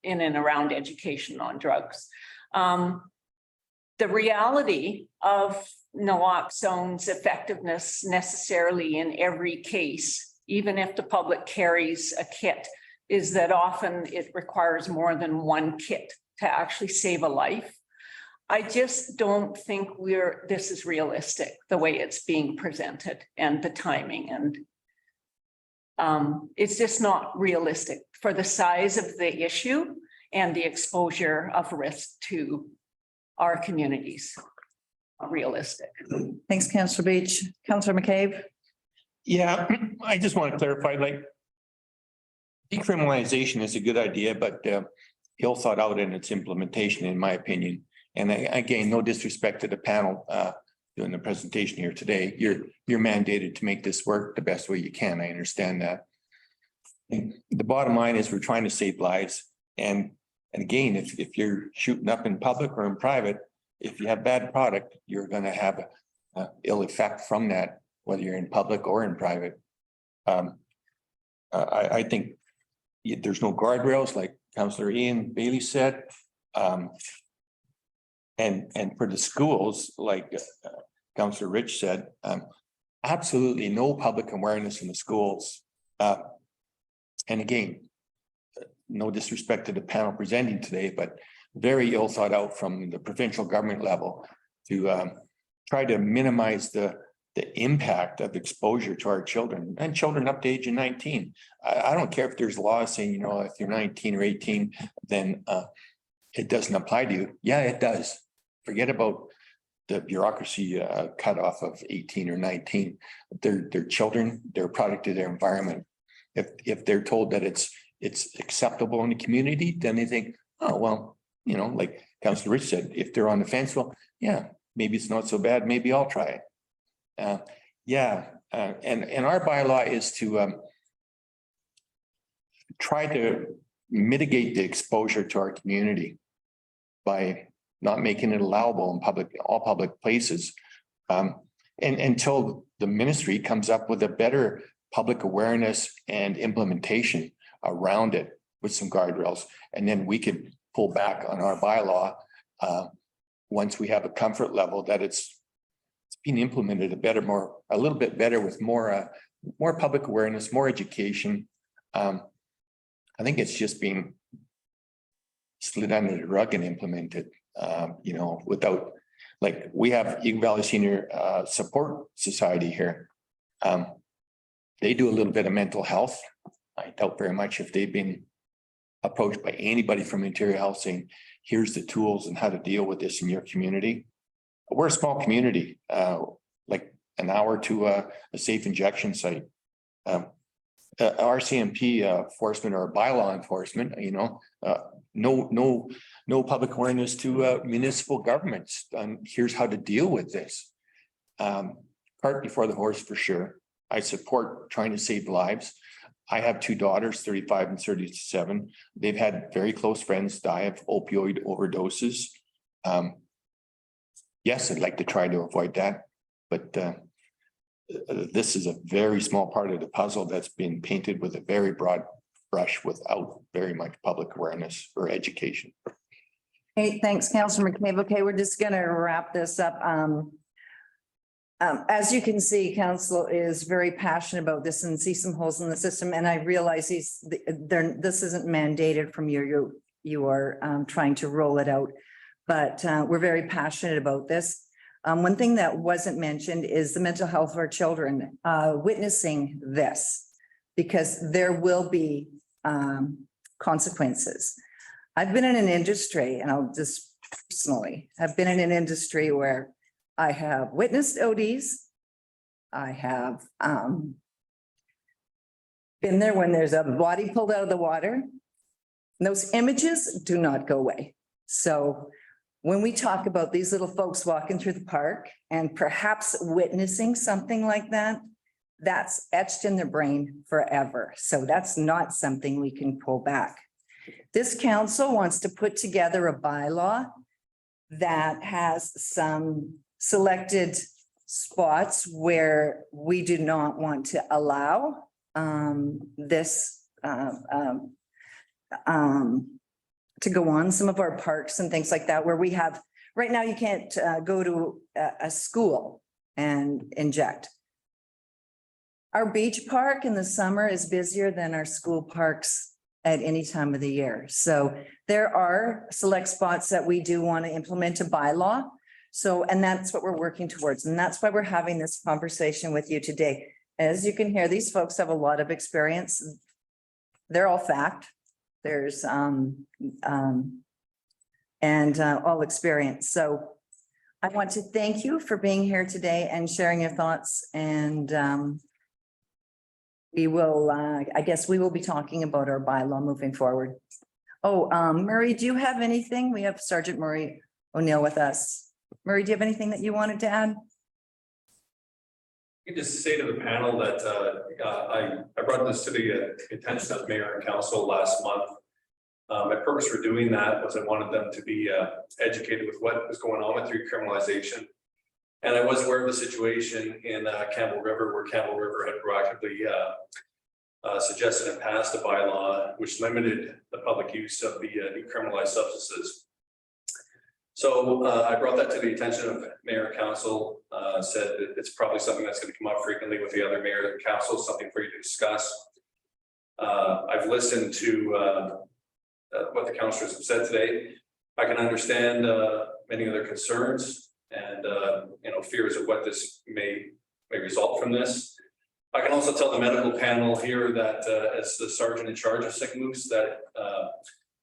in and around education on drugs. The reality of naloxone's effectiveness necessarily in every case, even if the public carries a kit, is that often it requires more than one kit to actually save a life. I just don't think this is realistic, the way it's being presented and the timing, and it's just not realistic for the size of the issue and the exposure of risk to our communities. Not realistic. Thanks, Councillor Beach. Councillor McCabe? Yeah, I just want to clarify, decriminalization is a good idea, but ill thought out in its implementation, in my opinion. And again, no disrespect to the panel doing the presentation here today. You're mandated to make this work the best way you can. I understand that. And the bottom line is we're trying to save lives. And again, if you're shooting up in public or in private, if you have bad product, you're going to have an ill effect from that, whether you're in public or in private. I think there's no guardrails, like Councillor Ian Bailey said. And for the schools, like Councillor Rich said, absolutely no public awareness in the schools. And again, no disrespect to the panel presenting today, but very ill thought out from the provincial government level to try to minimize the impact of exposure to our children and children up to age of 19. I don't care if there's laws saying, if you're 19 or 18, then it doesn't apply to you. Yeah, it does. Forget about the bureaucracy cutoff of 18 or 19. They're children, they're a product of their environment. If they're told that it's acceptable in the community, then they think, oh, well, like Councillor Rich said, if they're on the fence, well, yeah, maybe it's not so bad. Maybe I'll try it. And our bylaw is to try to mitigate the exposure to our community by not making it allowable in all public places. And until the ministry comes up with a better public awareness and implementation around it with some guardrails, and then we can pull back on our bylaw once we have a comfort level that it's being implemented a little bit better with more public awareness, more education. I think it's just being slid under the rug and implemented, without, like, we have Eagle Valley Senior Support Society here. They do a little bit of mental health. I doubt very much if they've been approached by anybody from Interior Health saying, here's the tools and how to deal with this in your community. We're a small community, like an hour to a safe injection site. RCMP enforcement or bylaw enforcement, no public awareness to municipal governments. Here's how to deal with this. Cart before the horse for sure. I support trying to save lives. I have two daughters, 35 and 37. They've had very close friends die of opioid overdoses. Yes, I'd like to try to avoid that, but this is a very small part of the puzzle that's been painted with a very broad brush without very much public awareness or education. Hey, thanks, Councillor McCabe. Okay, we're just gonna wrap this up. As you can see, council is very passionate about this and see some holes in the system. And I realize this isn't mandated from you. You are trying to roll it out, but we're very passionate about this. One thing that wasn't mentioned is the mental health of our children witnessing this, because there will be consequences. I've been in an industry, and I'll just personally, I've been in an industry where I have witnessed ODs. I have been there when there's a body pulled out of the water. And those images do not go away. So when we talk about these little folks walking through the park and perhaps witnessing something like that, that's etched in their brain forever. So that's not something we can pull back. This council wants to put together a bylaw that has some selected spots where we do not want to allow this to go on, some of our parks and things like that, where we have, right now you can't go to a school and inject. Our beach park in the summer is busier than our school parks at any time of the year. So there are select spots that we do want to implement a bylaw. So, and that's what we're working towards. And that's why we're having this conversation with you today. As you can hear, these folks have a lot of experience. They're all fact. There's all experience. So I want to thank you for being here today and sharing your thoughts. And we will, I guess we will be talking about our bylaw moving forward. Oh, Murray, do you have anything? We have Sergeant Murray O'Neill with us. Murray, do you have anything that you wanted to add? I just say to the panel that I brought this to the attention of Mayor and Council last month. My purpose for doing that was I wanted them to be educated with what was going on with recriminalization. And I was aware of the situation in Campbell River, where Campbell River had proactively suggested and passed a bylaw which limited the public use of the decriminalized substances. So I brought that to the attention of Mayor and Council, said that it's probably something that's going to come up frequently with the other mayor and council, something for you to discuss. I've listened to what the councillors have said today. I can understand many of their concerns and fears of what this may result from this. I can also tell the medical panel here that as the sergeant in charge of sick moves, that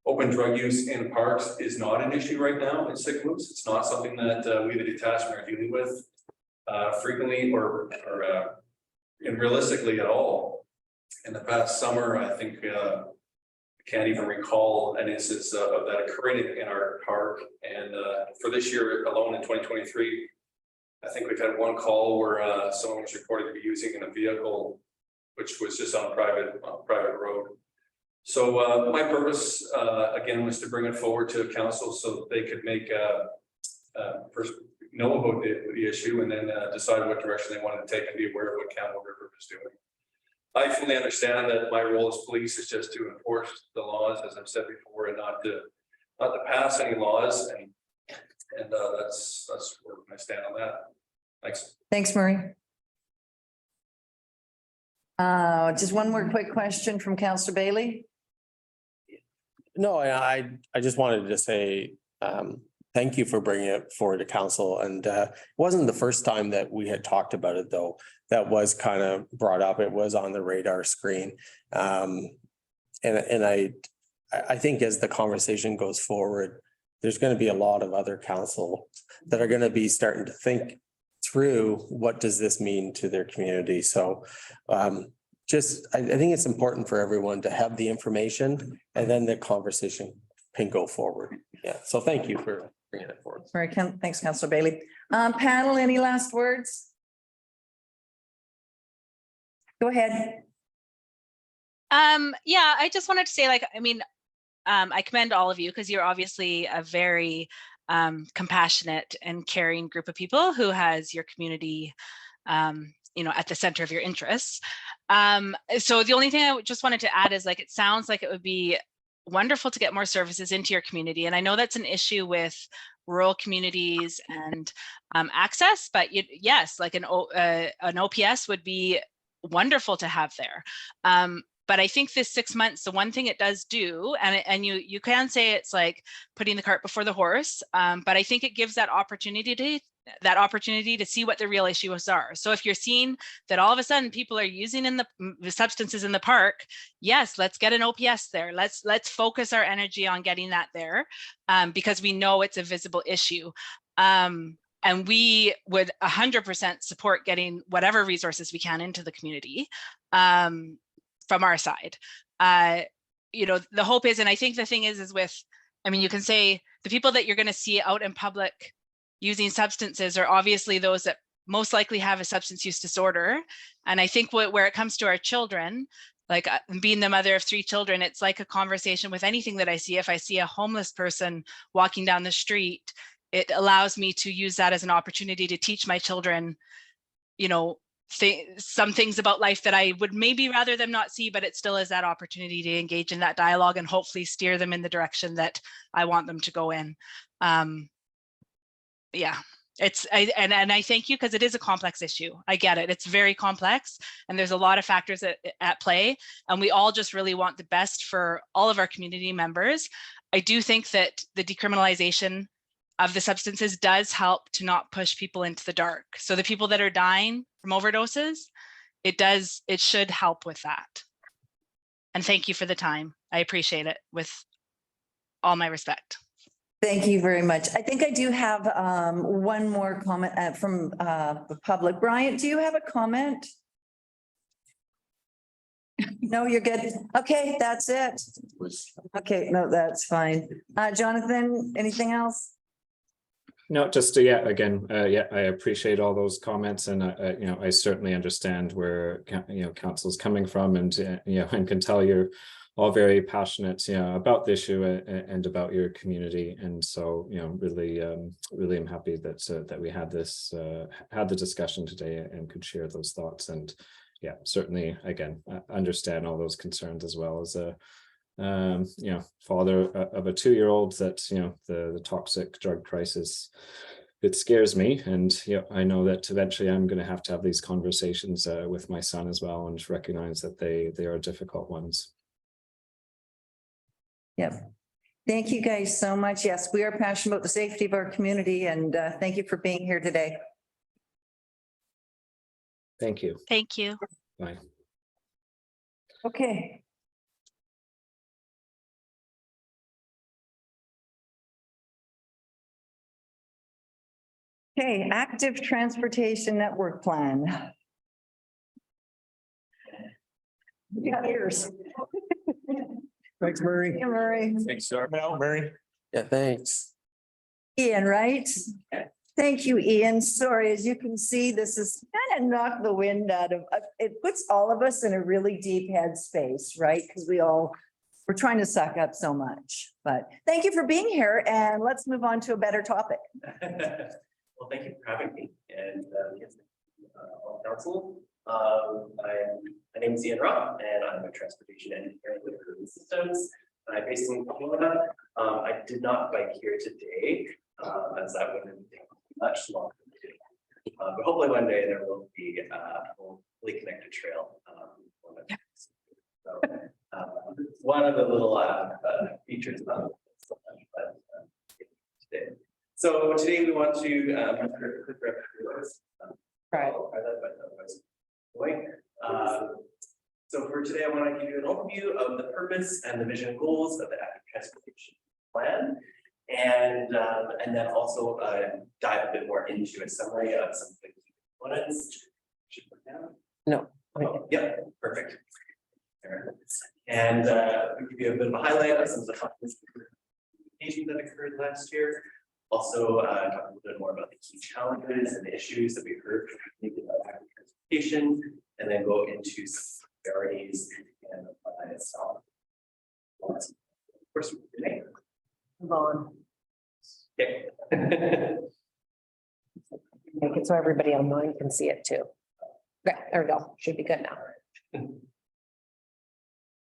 open drug use in parks is not an issue right now in sick moves. It's not something that we the detachment are dealing with frequently or realistically at all. In the past summer, I think I can't even recall an instance of that occurring in our park. And for this year alone in 2023, I think we've had one call where someone was reported to be using in a vehicle, which was just on private road. So my purpose, again, was to bring it forward to council so they could make first know about the issue and then decide what direction they wanted to take and be aware of what Campbell River is doing. I fully understand that my role as police is just to enforce the laws, as I've said before, and not to pass any laws, and that's where I stand on that. Thanks. Thanks, Murray. Just one more quick question from Councillor Bailey. No, I just wanted to say, thank you for bringing it forward to council. And it wasn't the first time that we had talked about it, though. That was kind of brought up. It was on the radar screen. And I think as the conversation goes forward, there's going to be a lot of other council that are going to be starting to think through what does this mean to their community. So I think it's important for everyone to have the information and then the conversation can go forward. Yeah. So thank you for bringing it forward. All right, thanks, Councillor Bailey. Panel, any last words? Go ahead. Yeah, I just wanted to say, like, I mean, I commend all of you because you're obviously a very compassionate and caring group of people who has your community, at the center of your interests. So the only thing I just wanted to add is, like, it sounds like it would be wonderful to get more services into your community. And I know that's an issue with rural communities and access, but yes, like an OPS would be wonderful to have there. But I think this 6 months, the one thing it does do, and you can say it's like putting the cart before the horse, but I think it gives that opportunity to see what the real issues are. So if you're seeing that all of a sudden people are using the substances in the park, yes, let's get an OPS there. Let's focus our energy on getting that there, because we know it's a visible issue. And we would 100% support getting whatever resources we can into the community. From our side, the hope is, and I think the thing is you can say the people that you're going to see out in public using substances are obviously those that most likely have a substance use disorder. And I think where it comes to our children, like being the mother of 3 children, it's like a conversation with anything that I see. If I see a homeless person walking down the street, it allows me to use that as an opportunity to teach my children, some things about life that I would maybe rather them not see, but it still is that opportunity to engage in that dialogue and hopefully steer them in the direction that I want them to go in. Yeah, I thank you, because it is a complex issue. I get it. It's very complex and there's a lot of factors at play, and we all just really want the best for all of our community members. I do think that the decriminalization of the substances does help to not push people into the dark. So the people that are dying from overdoses, it should help with that. And thank you for the time. I appreciate it with all my respect. Thank you very much. I think I do have one more comment from the public. Bryant, do you have a comment? No, you're good. Okay, that's it. Okay, no, that's fine. Jonathan, anything else? No, just again, I appreciate all those comments, and I certainly understand where council's coming from, and and can tell you're all very passionate about the issue and about your community, and so really am happy that we had the discussion today and could share those thoughts, and certainly again understand all those concerns, as well as a father of a 2-year-old, that the toxic drug crisis, it scares me, and I know that eventually I'm going to have these conversations with my son as well, and recognize that they are difficult ones. Yep. Thank you guys so much. Yes, we are passionate about the safety of our community, and thank you for being here today. Thank you. Thank you. Bye. Okay. Okay, active transportation network plan. You got ears. Thanks, Murray. Hey, Murray. Thanks, sir. Murray. Yeah, thanks. Ian, right? Thank you, Ian. Sorry, as you can see, this is kind of knocked the wind out of, it puts all of us in a really deep headspace, right? Because we're trying to suck up so much, but thank you for being here, and let's move on to a better topic. Well, thank you for having me, and all council. My name is Ian Rock, and I'm a transportation engineer with Urban Systems. I'm based in Canada. I did not bike here today, as that wouldn't take much longer to do. But hopefully one day there will be a fully connected trail. So one of the little features of it, but today. So today we want to Right. So for today, I want to give you an overview of the purpose and the vision and goals of the active transportation plan. And then also dive a bit more into a summary of some of the key components. Should put down. No. Oh, yeah, perfect. And we give you a bit of a highlight of some of the communication that occurred last year. Also, talk a little bit more about the key challenges and the issues that we heard about active transportation, and then go into some priorities and the plan itself. Of course, Move on. okay. Make it so everybody online can see it too. Okay, there we go. Should be good now.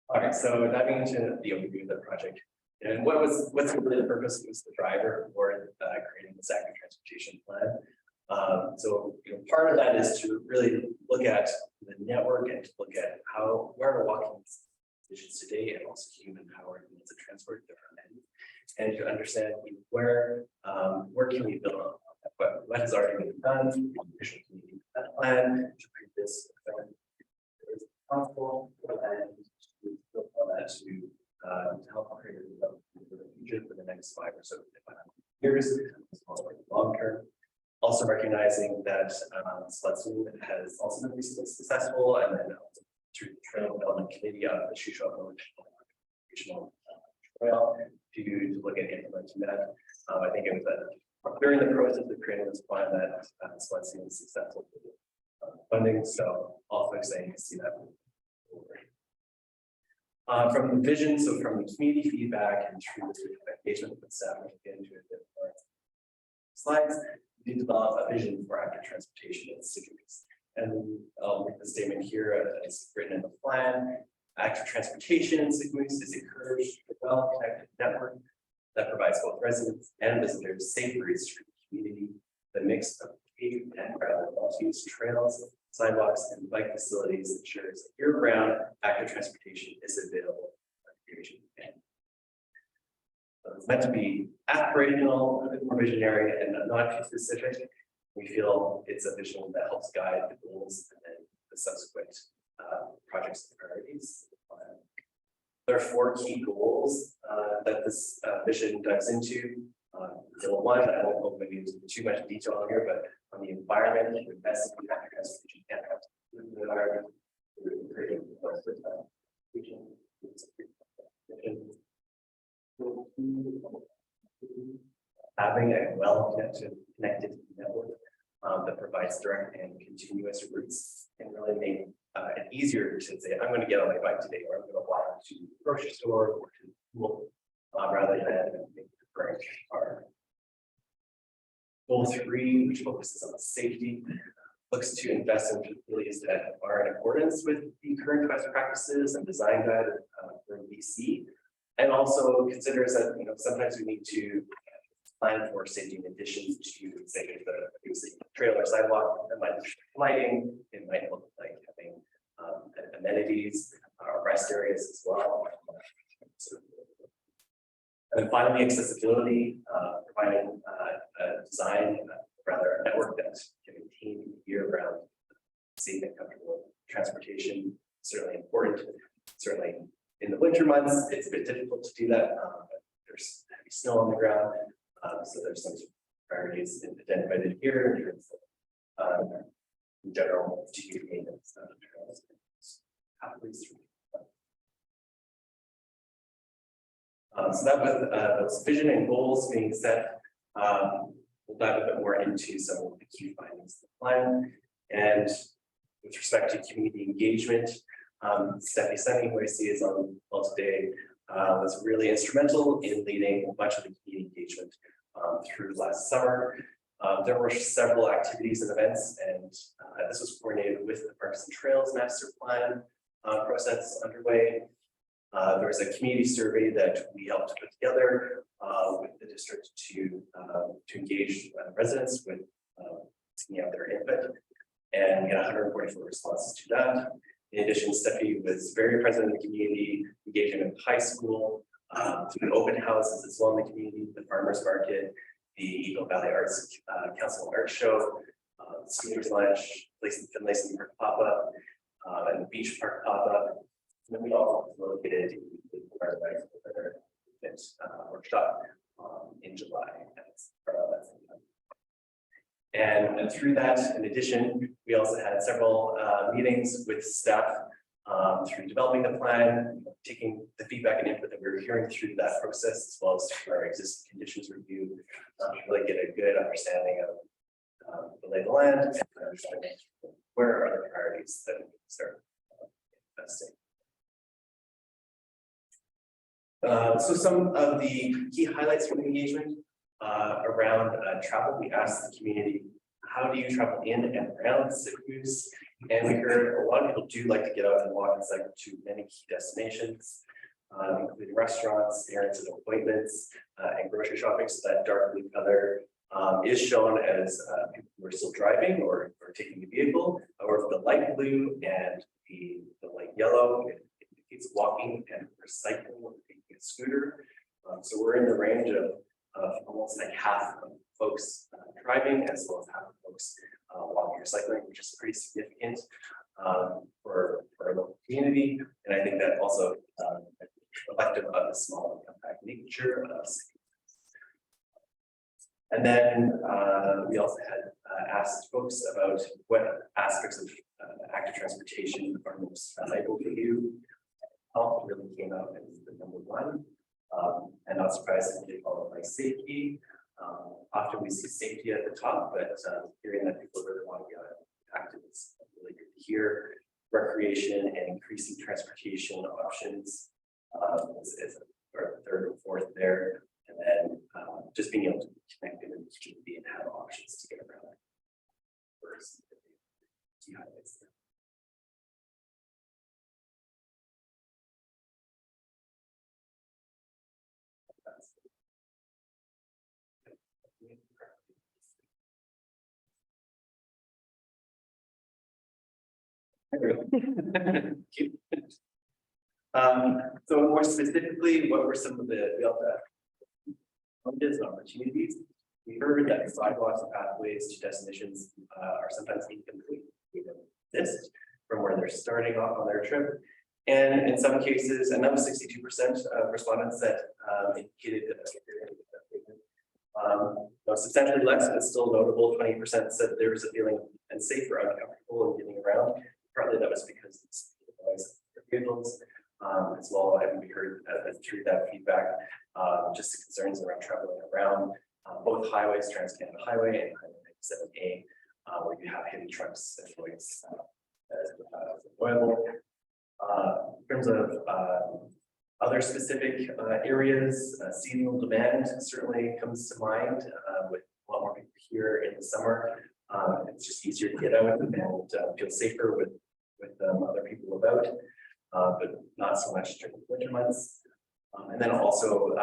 All right, so diving into the overview of the project. And what's really the purpose, was the driver for creating this active transportation plan. So part of that is to really look at the network and to look at where are walking conditions today, and also human powered means of transport different, and to understand where can we build on what has already been done, official community plan to create this as possible, and to build on that to help create the future for the next 5 or so years, long term. Also recognizing that Slutsman has also been recently successful, and then through the Trail Development Committee of the Shusha Regional Trail to look at implementing that. I think it was during the process of creating this plan that Slutsman was successful with funding. So also exciting to see that move forward. From the vision, so from the community feedback and through the engagement with staff, we'll get into a bit more slides. We develop a vision for active transportation in cities. And I'll make the statement here as written in the plan. Active transportation in cities is encouraged a well-connected network that provides both residents and visitors safe routes through the community. The mix of paved and gravel multi-use trails, sidewalks, and bike facilities ensures year-round active transportation is available for recreation. It's meant to be aspirational, a bit more visionary, and not too specific. We feel it's a vision that helps guide the goals and then the subsequent projects and priorities. There are 4 key goals that this vision dives into. Goal 1, I won't go into too much detail on here, but on the environment, we invest in active transportation and the environment. Having a well-connected network that provides direct and continuous routes can really make it easier to say, I'm going to get on my bike today, or I'm going to walk to the grocery store or to the pool, rather than make the current car. Goal 3, which focuses on safety, looks to invest in facilities that are in accordance with the current best practices and design guide from BC. And also considers that sometimes we need to plan for safety in addition to say the trail or sidewalk. It might be lighting, it might look like having amenities, rest areas as well. And then finally, accessibility, providing a design, rather a network that can maintain year-round safe and comfortable transportation. Certainly important. Certainly in the winter months, it's a bit difficult to do that. There's heavy snow on the ground, so there's some priorities identified here in terms of in general to maintenance of trails. So that with those vision and goals being set, we'll dive a bit more into some of the key findings of the plan. And with respect to community engagement, Stephanie Sunny, who I see is on the call today, was really instrumental in leading much of the community engagement through last summer. There were several activities and events, and this was coordinated with the Parks and Trails Master Plan process underway. There was a community survey that we helped to put together with the district to engage residents with taking out their input, and we had 144 responses to that. In addition, Stephanie was very present in the community, engaging with high school, through open houses as well in the community, the farmers market, the Eagle Valley Arts Council Art Show, Scooters Lunch, Finlayson Park pop-up, and the Beach Park pop-up. And then we also located our workshop in July. And through that, in addition, we also had several meetings with staff through developing the plan, taking the feedback and input that we were hearing through that process, as well as through our existing conditions review, to really get a good understanding of the lay of the land and understanding where are the priorities that we can start investing. So some of the key highlights from the engagement around travel. We asked the community, how do you travel in and around Sick Moose? And we heard a lot of people do like to get out and walk and cycle to many key destinations, including restaurants, errands and appointments, and grocery shopping. So that dark blue color is shown as people who are still driving or taking the vehicle, or the light blue and the light yellow, it indicates walking and cycling or taking a scooter. So we're in the range of almost like half of folks driving, as well as half of folks walking or cycling, which is pretty significant for our local community. And I think that also reflective of the small and compact nature of cities. And then we also had asked folks about what aspects of active transportation are most valuable to you. Health really came out as the number one, and not surprisingly followed by safety. Often we see safety at the top, but hearing that people really want to get active is really good to hear. Recreation and increasing transportation options is our third or fourth there. And then just being able to be connected in the community and have options to get around. First, key highlights there. So more specifically, what were some of the challenges and opportunities? We heard that sidewalks and pathways to destinations are sometimes incomplete, even exist from where they're starting off on their trip. And in some cases, and that was 62% of respondents that indicated that substantially less, but still notable. 20% said there was a feeling unsafe or uncomfortable in getting around. Partly that was because of the vehicles, as well. And we heard through that feedback, just the concerns around traveling around both highways, Trans-Canada Highway and Highway 97A, where you have heavy trucks and roads as avoidable. In terms of other specific areas, seasonal demand certainly comes to mind with a lot more people here in the summer. It's just easier to get out and feel safer with other people about, but not so much during the winter months. And then also,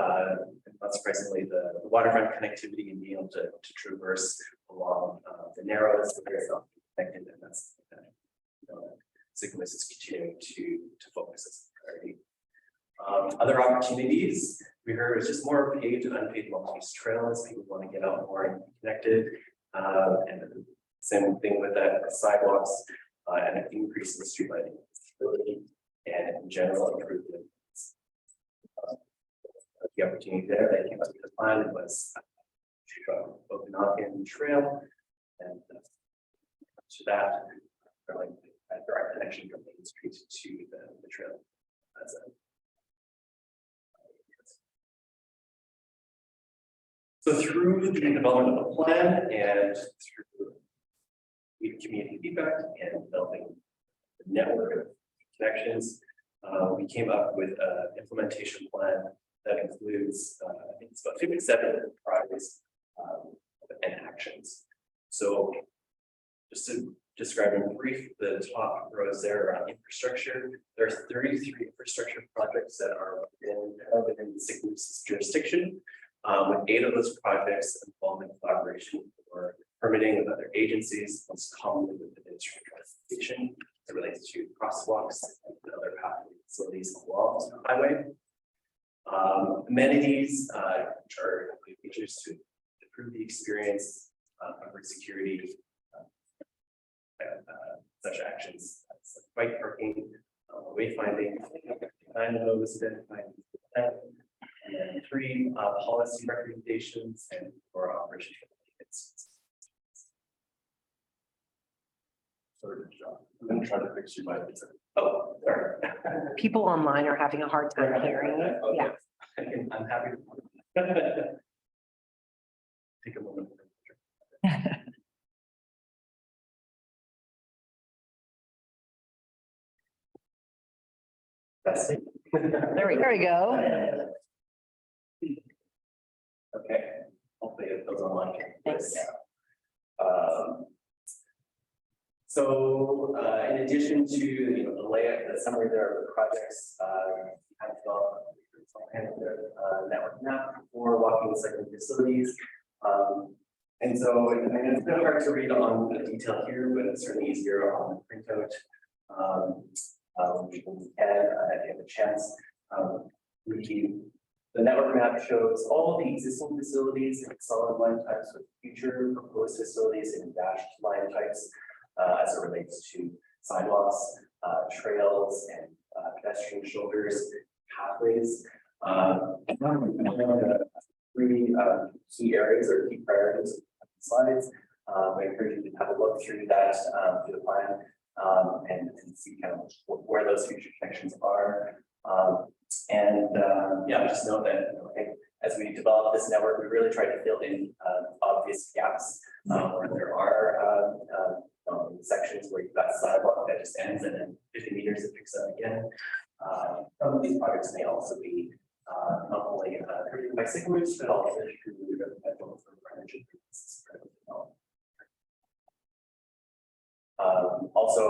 not surprisingly, the waterfront connectivity and being able to traverse along the narrows, the very connected, and that's Sick Moose is continuing to focus as a priority. Other opportunities we heard was just more paved and unpaved multi-use trails. People want to get out more and be connected, and the same thing with that sidewalks and an increase in the street lighting visibility and in general improvement. The opportunity there that came up with the plan was Okanagan Trail, and to that, like a direct connection from Main Street to the trail. That's it. So through the development of the plan and through community feedback and developing the network of connections, we came up with an implementation plan that includes, I think it's about 57 priorities and actions. So just to describe in brief, the top rows there around infrastructure. There are 33 infrastructure projects that are within the Sick Moose's jurisdiction, with 8 of those projects involving collaboration or permitting with other agencies, most commonly with the Ministry of Transportation, that relates to crosswalks and other pathway facilities along the highway. Amenities, which are features to improve experience covered security, such actions, like bike parking, wayfinding, and those identified. And then 3, policy recommendations and for operation. Sorry, John. I'm trying to fix you my. Oh, sorry. People online are having a hard time hearing it. Yeah. I'm happy to. Take a moment. That's it. There we go. Okay, hopefully it goes online. Thanks. So in addition to the layout, the summary there of the projects, have developed a network map for walking and cycling facilities. And so I mean, it's a bit hard to read on the detail here, but it's certainly easier on the printout. We can if you have a chance. The network map shows all the existing facilities and solid line types with future proposed facilities in dashed line types as it relates to sidewalks, trails, and pedestrian shoulders, pathways. 3 key areas or key priorities of the slides. I encourage you to have a look through that through the plan and see kind of where those future connections are. Yeah, just know that as we develop this network, we really try to fill in obvious gaps where there are sections where you've got sidewalk that just ends and then 50 meters it picks up again. Some of these projects may also be not only driven by cyclists, but also through also,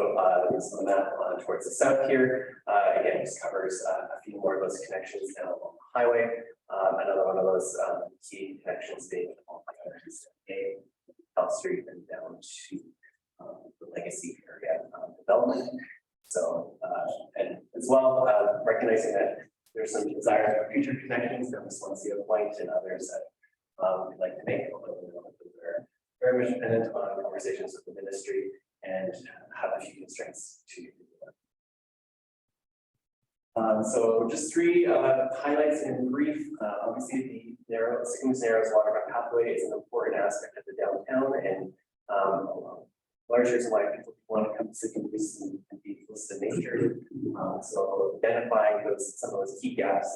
there's the map towards the south here. Again, just covers a few more of those connections down along the highway. Another one of those key connections being Health Street and down to the legacy area development. So, and as well, recognizing that there's some desire for future connections down this Swansea Point and others that we'd like to make, although they're very much dependent on conversations with the ministry and have a few constraints to. So just 3 highlights in brief. Obviously, the Sickums Narrows waterfront pathway is an important aspect of the downtown, and large reason why people want to come to Sickums and be close to nature. So identifying some of those key gaps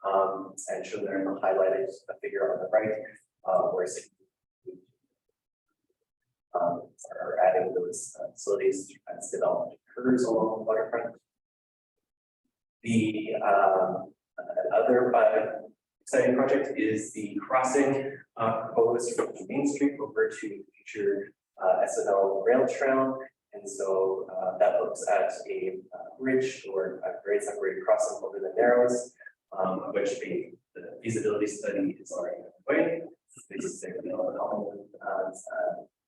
and show there in the highlighted figure on the right, where are adding those facilities as development occurs along the waterfront. The other exciting project is the crossing proposed from Main Street over to future SNL rail trail. And so that looks at a bridge or a grade separated crossing over the Narrows, which the feasibility study is already underway.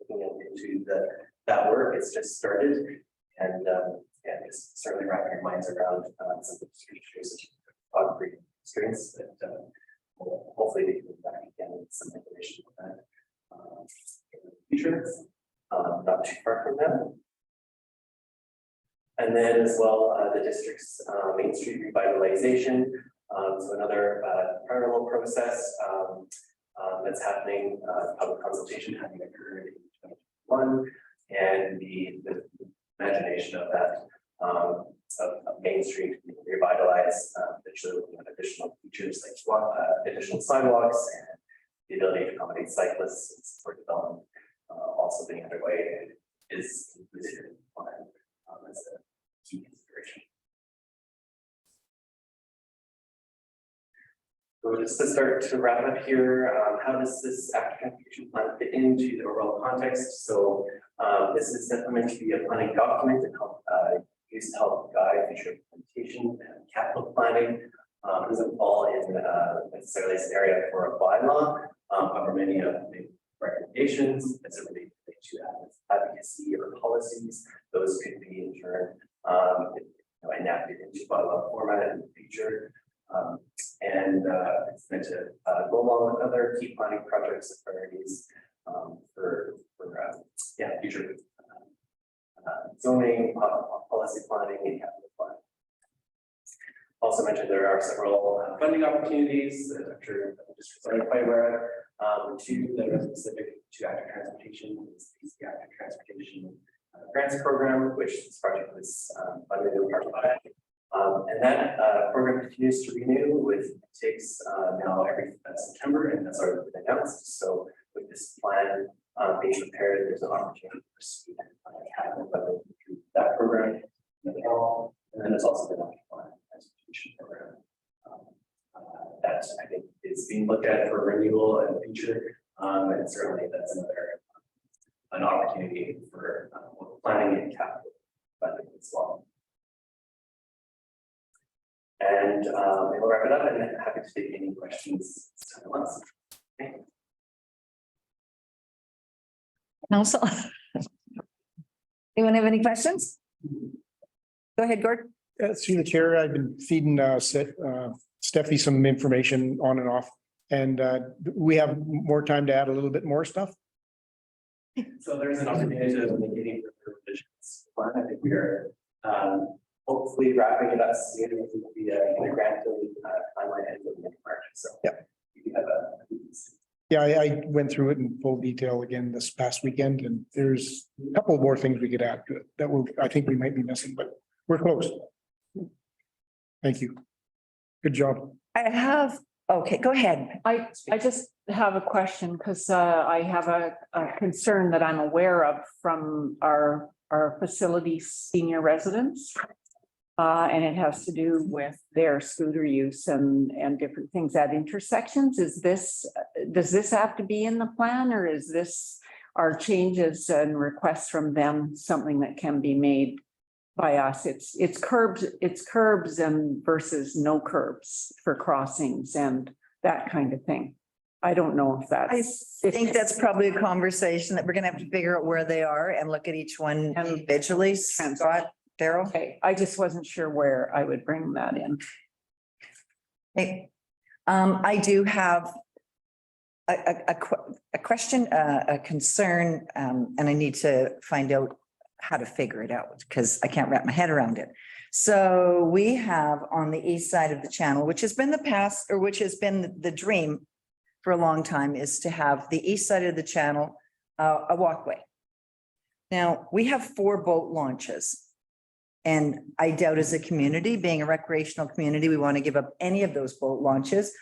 Looking into that work, it's just started, and yeah, just certainly wrapping your minds around some of the features of concrete constraints that hopefully they can come back again with some information on that in the future, not too far from them. And then as well, the district's Main Street revitalization. So another parallel process that's happening, public consultation having occurred in 2021, and the imagination of that of Main Street being revitalized, potentially looking at additional features like additional sidewalks and the ability to accommodate cyclists and support development also being underway and is included in the plan as a key consideration. So just to start to wrap up here, how does this active transportation plan fit into the overall context? So this is definitely meant to be a planning document to help used to help guide future implementation and capital planning. It doesn't fall in necessarily this area for a bylaw, however many of the recommendations as it relates to advocacy or policies, those could be in turn enacted into bylaw format in the future. And it's meant to go along with other key planning projects and priorities future zoning, policy planning, and capital planning. Also mentioned there are several funding opportunities that I'm sure the districts are quite aware of. Two that are specific to active transportation is the active transportation grants program, which this project was funded in part by. And that program continues to renew with takes now every September, and that's already been announced. So with this plan being prepared, there's an opportunity to pursue capital funding through that program. And then there's also the transportation program that I think is being looked at for renewal in the future. And certainly that's another an opportunity for planning and capital funding as well. And we'll wrap it up, and happy to take any questions. Okay. Council. Anyone have any questions? Go ahead, Gord. Through the chair, I've been feeding Steffi some information on and off, and we have more time to add a little bit more stuff. So there's an opportunity to make any revisions. I think we are hopefully wrapping it up soon with the grant timeline ends of March. So yeah, we have I went through it in full detail again this past weekend, and there's a couple more things we could add to it that I think we might be missing, but we're close. Thank you. Good job. Okay, go ahead. I just have a question because I have a concern that I'm aware of from our facility senior residents. And it has to do with their scooter use and different things at intersections. Does this have to be in the plan, or is this our changes and requests from them something that can be made by us? It's curbs and versus no curbs for crossings and that kind of thing. I don't know if that's. I think that's probably a conversation that we're gonna have to figure out where they are and look at each one individually. Scott, Daryl. Okay, I just wasn't sure where I would bring that in. Hey, I do have a question, a concern, and I need to find out how to figure it out because I can't wrap my head around it. So we have on the east side of the channel, which has been the past, or which has been the dream for a long time, is to have the east side of the channel a walkway. Now, we have 4 boat launches. And I doubt as a community, being a recreational community, we want to give up any of those boat launches.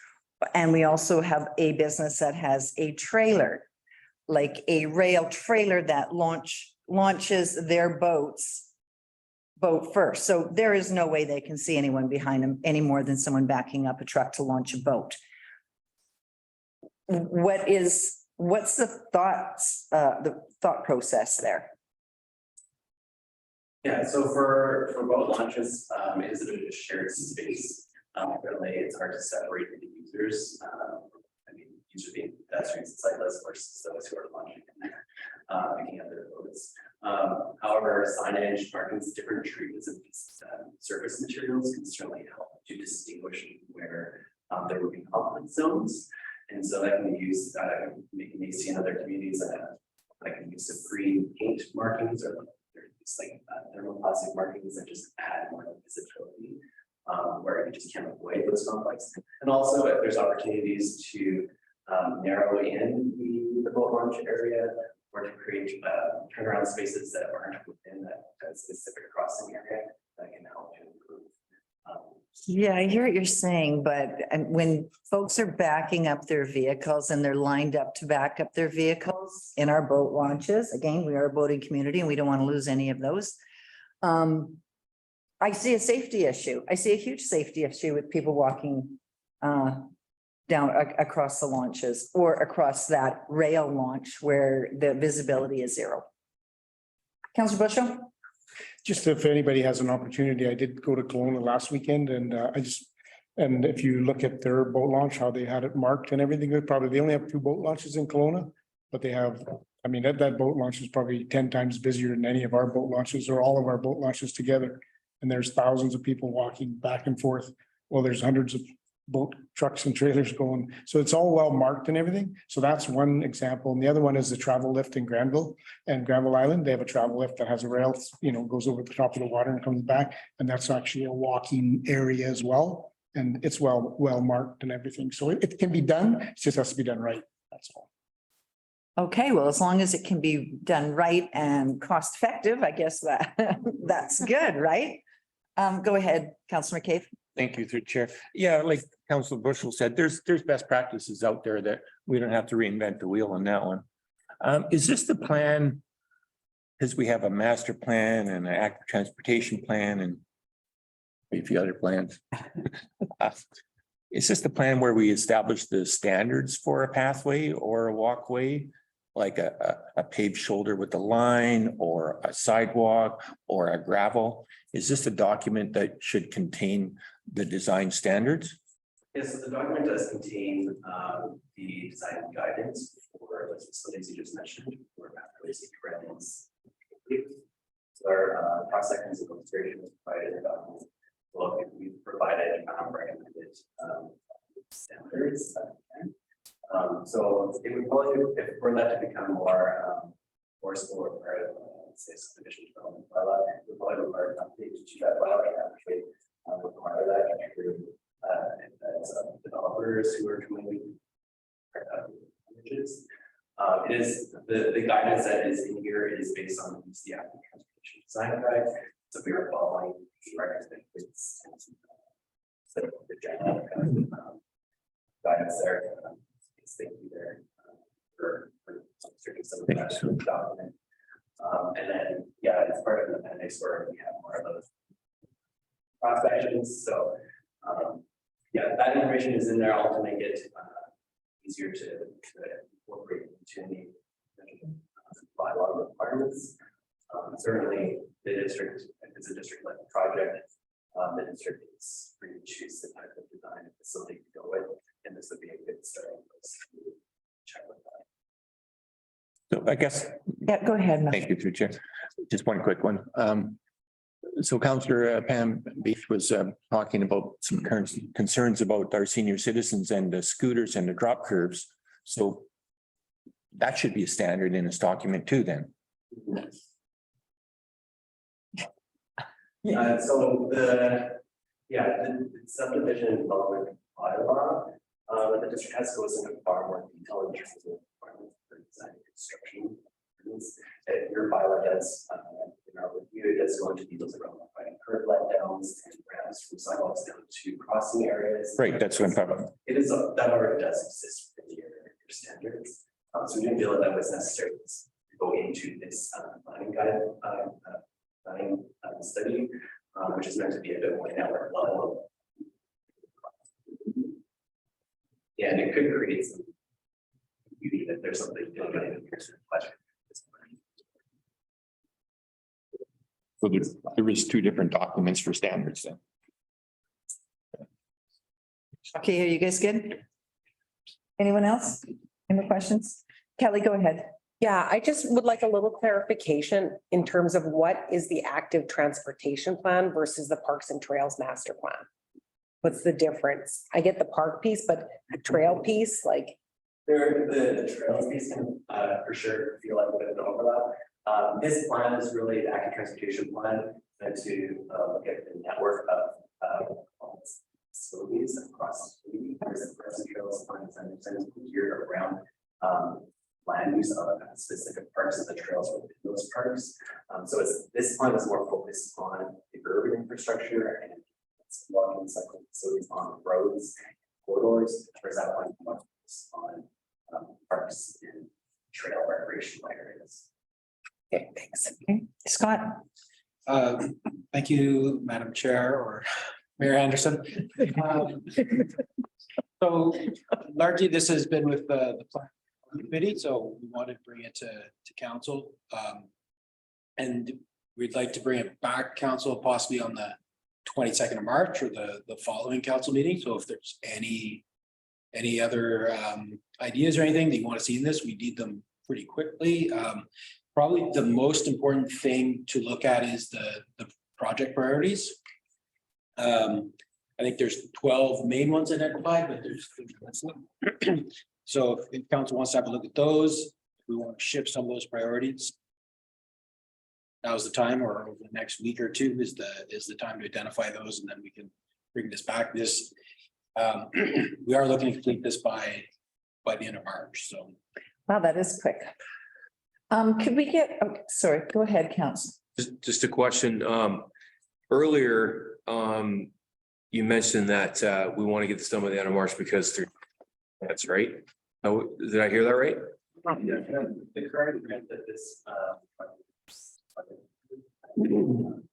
And we also have a business that has a trailer, like a rail trailer that launches their boat first. So there is no way they can see anyone behind them any more than someone backing up a truck to launch a boat. What's the thought process there? Yeah, so for boat launches, it is a bit of a shared space. Really, it's hard to separate the users. I mean, usually being pedestrians and cyclists versus those who are launching and picking up their boats. However, signage, markings, different trees and surface materials can certainly help to distinguish where there would be conflict zones. And so that can be used, you may see in other communities that can use some free paint markings or it's like thermoplastic markings that just add more visibility, where you just can't avoid those conflicts. And also, if there's opportunities to narrow in the boat launch area, or to create turnaround spaces that aren't within that specific crossing area, that can help to improve. Yeah, I hear what you're saying, but when folks are backing up their vehicles and they're lined up to back up their vehicles in our boat launches, again, we are a boating community and we don't want to lose any of those. I see a safety issue. I see a huge safety issue with people walking down across the launches or across that rail launch where the visibility is 0. Councillor Bushel? Just if anybody has an opportunity, I did go to Kelowna last weekend and and if you look at their boat launch, how they had it marked and everything, they only have 2 boat launches in Kelowna, but they have, I mean, that boat launch is probably 10 times busier than any of our boat launches or all of our boat launches together. And there's thousands of people walking back and forth. Well, there's hundreds of boat trucks and trailers going. So it's all well marked and everything. So that's one example. And the other one is the travel lift in Granville and Granville Island. They have a travel lift that has a rail, goes over the top of the water and comes back. And that's actually a walking area as well. And it's well marked and everything. So it can be done. It just has to be done right. That's all. Okay, well, as long as it can be done right and cost effective, I guess that that's good, right? Go ahead, Councillor McCabe. Thank you, through the chair. Yeah, like Councilor Bushel said, there's best practices out there that we don't have to reinvent the wheel on that one. Is this the plan? Because we have a master plan and an active transportation plan and a few other plans. Is this the plan where we establish the standards for a pathway or a walkway? Like a paved shoulder with a line or a sidewalk or a gravel? Is this a document that should contain the design standards? Yes, so the document does contain the design guidance for the facilities you just mentioned, for pathways and trails. So our cross-sections and illustration is provided in the document. Well, we've provided recommended standards. So it would probably, if we're led to become more forceful or part of say subdivision development bylaw, we'll probably require an update to that bylaw and actually require that through developers who are doing images. It is the guidance that is in here is based on the active transportation design guide. So we are following the recommendations and so the general guidance there. Thank you there for some of that document. And then, yeah, it's part of an appendix where we have more of those cross sections. So, yeah, that information is in there all to make it easier to incorporate into the bylaw requirements. Certainly, the district, if it's a district-led project, the district is free to choose the type of design and facility to go with, and this would be a good starting place to check with that. So I guess. Yeah, go ahead. Thank you, through chair. Just one quick one. So Councillor Pam Beach was talking about some current concerns about our senior citizens and the scooters and the drop curves. So that should be a standard in this document too, then. So the subdivision development bylaw, the district has goes into far more detail in terms of requirements for design and construction. Your bylaw does, in our review, it does go into details around providing curb let downs and ramps from sidewalks down to crossing areas. Right, that's what I'm talking about. It is that already does exist within your standards. So we didn't feel that was necessary to go into this planning guide. Planning study, which is meant to be a bit more network level. Yeah, and it could create some beauty if there's something doing it in your question. So there is two different documents for standards then. Okay, are you guys good? Anyone else? Any more questions? Kelly, go ahead. Yeah, I just would like a little clarification in terms of what is the active transportation plan versus the parks and trails master plan? What's the difference? I get the park piece, but the trail piece, like. The trails piece can for sure feel like a bit of an overlap. This plan is really the active transportation plan to look at the network of facilities across the community. There's a parks and trails plans and geared around land use of specific parks of the trails within those parks. So this plan is more focused on the urban infrastructure and walking cycling facilities on roads, corridors, whereas that one more focused on parks and trail recreational areas. Okay, thanks. Okay. Scott. Thank you, Madam Chair or Mayor Anderson. So largely this has been with the plan committee, so we wanted to bring it to council. And we'd like to bring it back council possibly on the 22nd of March or the following council meeting. So if there's any other ideas or anything that you want to see in this, we need them pretty quickly. Probably the most important thing to look at is the project priorities. I think there's 12 main ones identified, but there's. So if council wants to have a look at those, if we want to shift some of those priorities. Now's the time, or over the next week or two is the time to identify those, and then we can bring this back. This, we are looking to complete this by the end of March, so. Wow, that is quick. Could we get, oh, sorry, go ahead, Council. Just a question, earlier, you mentioned that, we want to get this done by the end of March because that's right. Oh, did I hear that right? Yeah, the current grant that this, the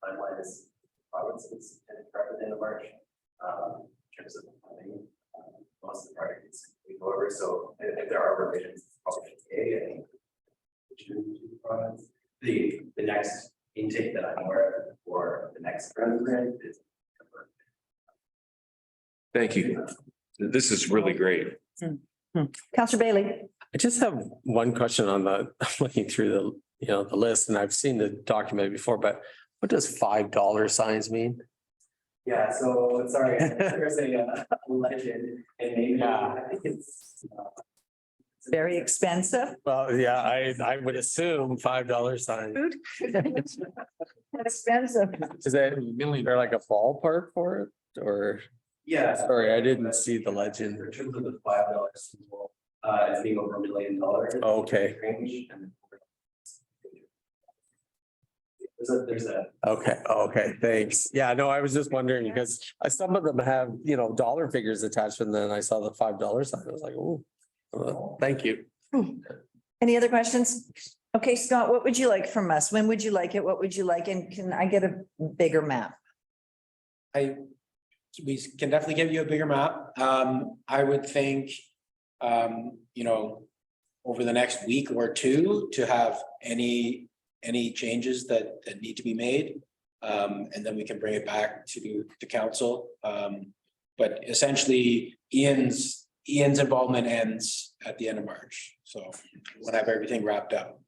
timeline is provinces and at the end of March, in terms of funding, most of the project is go over, so if there are revisions, it's probably okay, the next intake that I'm aware of for the next grant is. Thank you. This is really great. Councillor Bailey. I just have one question on the, looking through the list, and I've seen the document before, but what does $5 signs mean? Yeah, so sorry, there's a legend and maybe I think it's. Very expensive. Well, yeah, I would assume $5 sign. Food. Expensive. Is that there like a ballpark for it, or? Yeah. Sorry, I didn't see the legend. In terms of the $5 symbol, it's being over $1 million. Okay. Range and there's a. Okay, thanks. Yeah, no, I was just wondering because some of them have, dollar figures attached, and then I saw the $5 sign. I was like, oh, thank you. Any other questions? Okay, Scott, what would you like from us? When would you like it? What would you like? And can I get a bigger map? We can definitely give you a bigger map. I would think, over the next week or two to have any changes that need to be made. And then we can bring it back to the council. But essentially Ian's involvement ends at the end of March. So we'll have everything wrapped up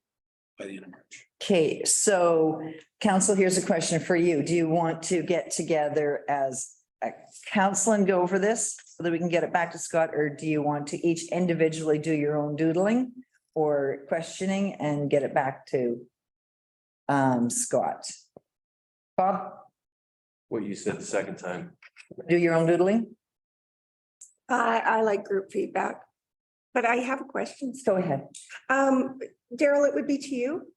by the end of March. Okay, so council, here's a question for you. Do you want to get together as a council and go over this so that we can get it back to Scott, or do you want to each individually do your own doodling or questioning and get it back to Scott? Bob? What you said the second time. Do your own doodling? I like group feedback, but I have a question. Go ahead. Daryl, it would be to you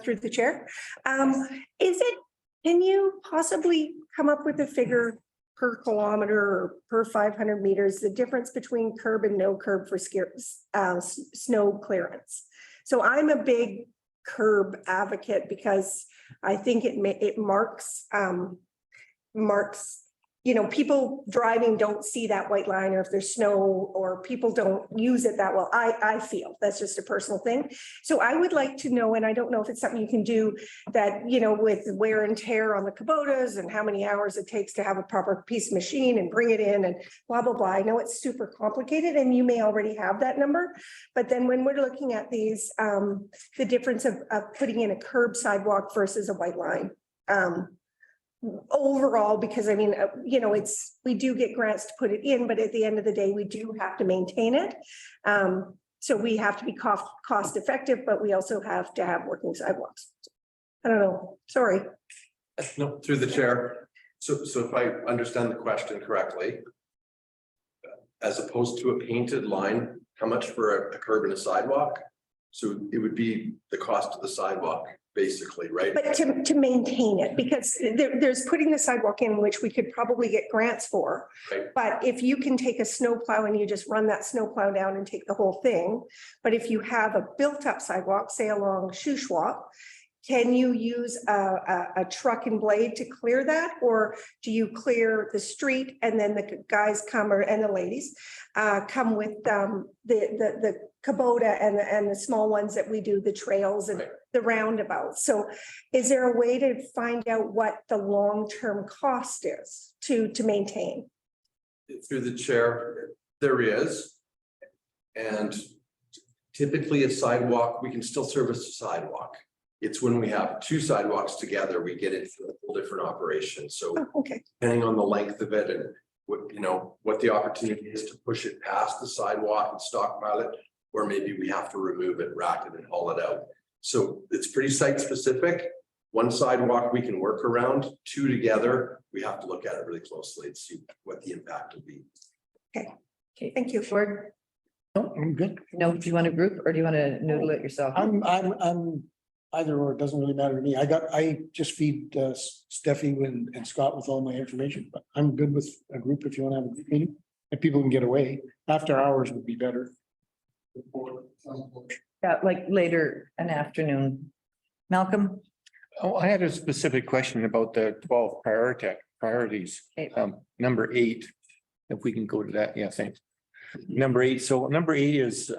through the chair. Can you possibly come up with a figure per kilometer or per 500 meters, the difference between curb and no curb for snow clearance? So I'm a big curb advocate because I think it marks, people driving don't see that white line, or if there's snow, or people don't use it that well. I feel that's just a personal thing. So I would like to know, and I don't know if it's something you can do that, with wear and tear on the Kubotas and how many hours it takes to have a proper piece of machine and bring it in and blah, blah, blah. I know it's super complicated and you may already have that number, but then when we're looking at these, the difference of putting in a curb sidewalk versus a white line, overall, because we do get grants to put it in, but at the end of the day, we do have to maintain it. So we have to be cost effective, but we also have to have working sidewalks. I don't know, sorry. No, through the chair. So if I understand the question correctly, as opposed to a painted line, how much for a curb and a sidewalk? So it would be the cost of the sidewalk, basically, right? But to maintain it, because there's putting the sidewalk in, which we could probably get grants for. Right. But if you can take a snow plow and you just run that snow plow down and take the whole thing, but if you have a built up sidewalk, say along Shuswap, can you use a truck and blade to clear that? Or do you clear the street and then the guys come, and the ladies come with the Kubota and the small ones that we do, the trails and the roundabouts? So is there a way to find out what the long-term cost is to maintain? Through the chair, there is. And typically a sidewalk, we can still service a sidewalk. It's when we have two sidewalks together, we get into a whole different operation. So Oh, okay. depending on the length of it and what, you know, what the opportunity is to push it past the sidewalk and stockpile it, or maybe we have to remove it, rack it and haul it out. So it's pretty site specific. One sidewalk we can work around, two together, we have to look at it really closely and see what the impact will be. Okay, thank you. Gord, No, I'm good. no, do you want a group or do you want to noodle it yourself? I'm either or, it doesn't really matter to me. I just feed Steffi and Scott with all my information, but I'm good with a group if you want to have a group meeting. If people can get away, after hours would be better. Yeah, like later an afternoon. Malcolm? Oh, I had a specific question about the 12 priorities. Okay. Number 8, if we can go to that. Yeah, thanks. Number 8. So number 8 is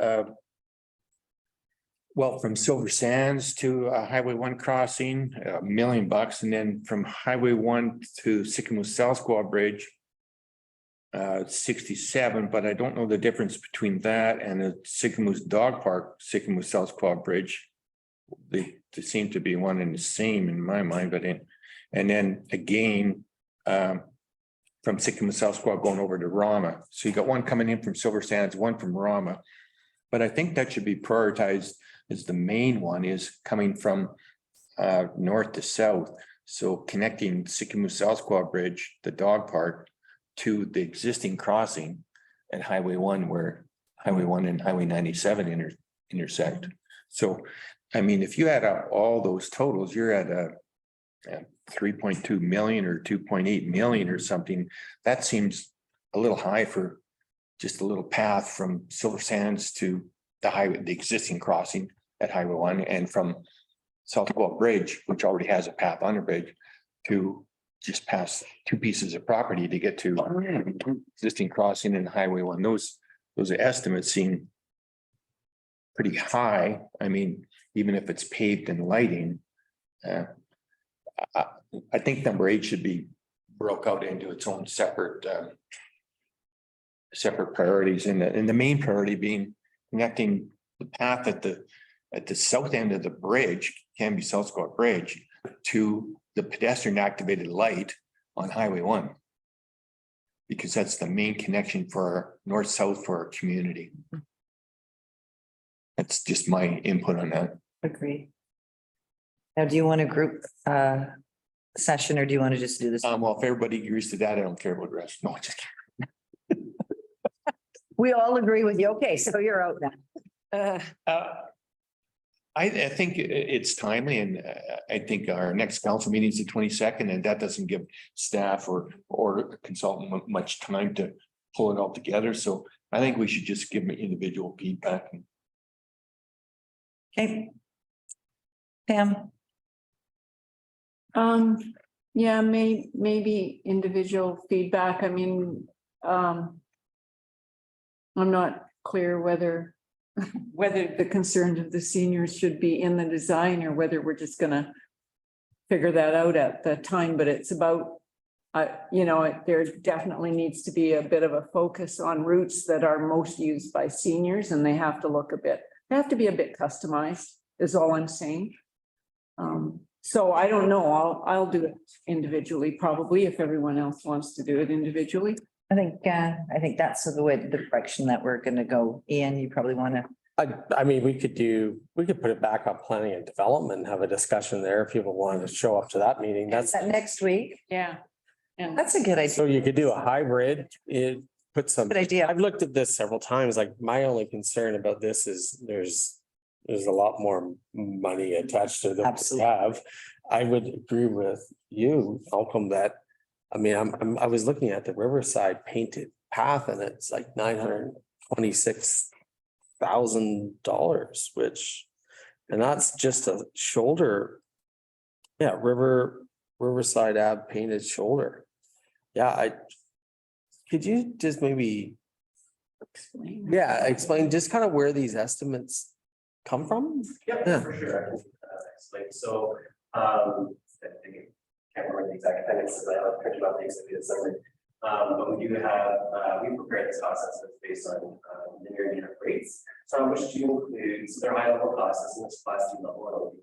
well, from Silver Sands to Highway 1 crossing, $1 million, and then from Highway 1 to Sycamore South Squaw Bridge, 67, but I don't know the difference between that and the Sycamore's Dog Park, Sycamore South Squaw Bridge. They seem to be one and the same in my mind, but and then again, from Sycamore South Squaw going over to Rama. So you got one coming in from Silver Sands, one from Rama. But I think that should be prioritized as the main one is coming from north to south. So connecting Sycamore South Squaw Bridge, the dog park, to the existing crossing at Highway 1, where Highway 1 and Highway 97 intersect. So, I mean, if you add up all those totals, you're at a 3.2 million or 2.8 million or something. That seems a little high for just a little path from Silver Sands to the highway, the existing crossing at Highway 1, and from South Squaw Bridge, which already has a path under bridge, to just past 2 pieces of property to get to existing crossing in Highway 1. Those estimates seem pretty high. I mean, even if it's paved and lighting, I think number 8 should be broke out into its own separate priorities, and the main priority being connecting the path at the south end of the bridge, Canby South Squaw Bridge, to the pedestrian activated light on Highway 1. Because that's the main connection for north-south for our community. That's just my input on that. Agree. Now, do you want a group session or do you want to just do this? Well, if everybody agrees to that, I don't care about the rest. No, just kidding. We all agree with you. Okay, so you're out now. I think it's timely, and I think our next council meeting is the 22nd, and that doesn't give staff or consultant much time to pull it all together. So I think we should just give them individual feedback. Okay. Pam? Yeah, maybe individual feedback. I mean, I'm not clear whether the concerns of the seniors should be in the design or whether we're just gonna figure that out at the time, but it's about, there definitely needs to be a bit of a focus on routes that are most used by seniors, and they have to be a bit customized, is all I'm saying. So I don't know, I'll do it individually, probably, if everyone else wants to do it individually. I think that's the direction that we're gonna go. Ian, you probably want to. I mean, we could put it back on planning and development and have a discussion there if people wanted to show up to that meeting. That's that next week. Yeah. And That's a good idea. So you could do a hybrid, put some. Good idea. I've looked at this several times. Like, my only concern about this is there's a lot more money attached to the have. I would agree with you, Malcolm, that, I mean, I was looking at the Riverside painted path and it's like $926,000, which, and that's just a shoulder. Yeah, Riverside Ave painted shoulder. Yeah, could you just maybe explain just kind of where these estimates come from? Yeah, for sure. I can explain. So, I can't remember the exact appendix, I printed out the exhibit summary. But we do have, we prepared this cost estimate based on linear unit rates. So which do include, so they're high level costs, and this class 2 level,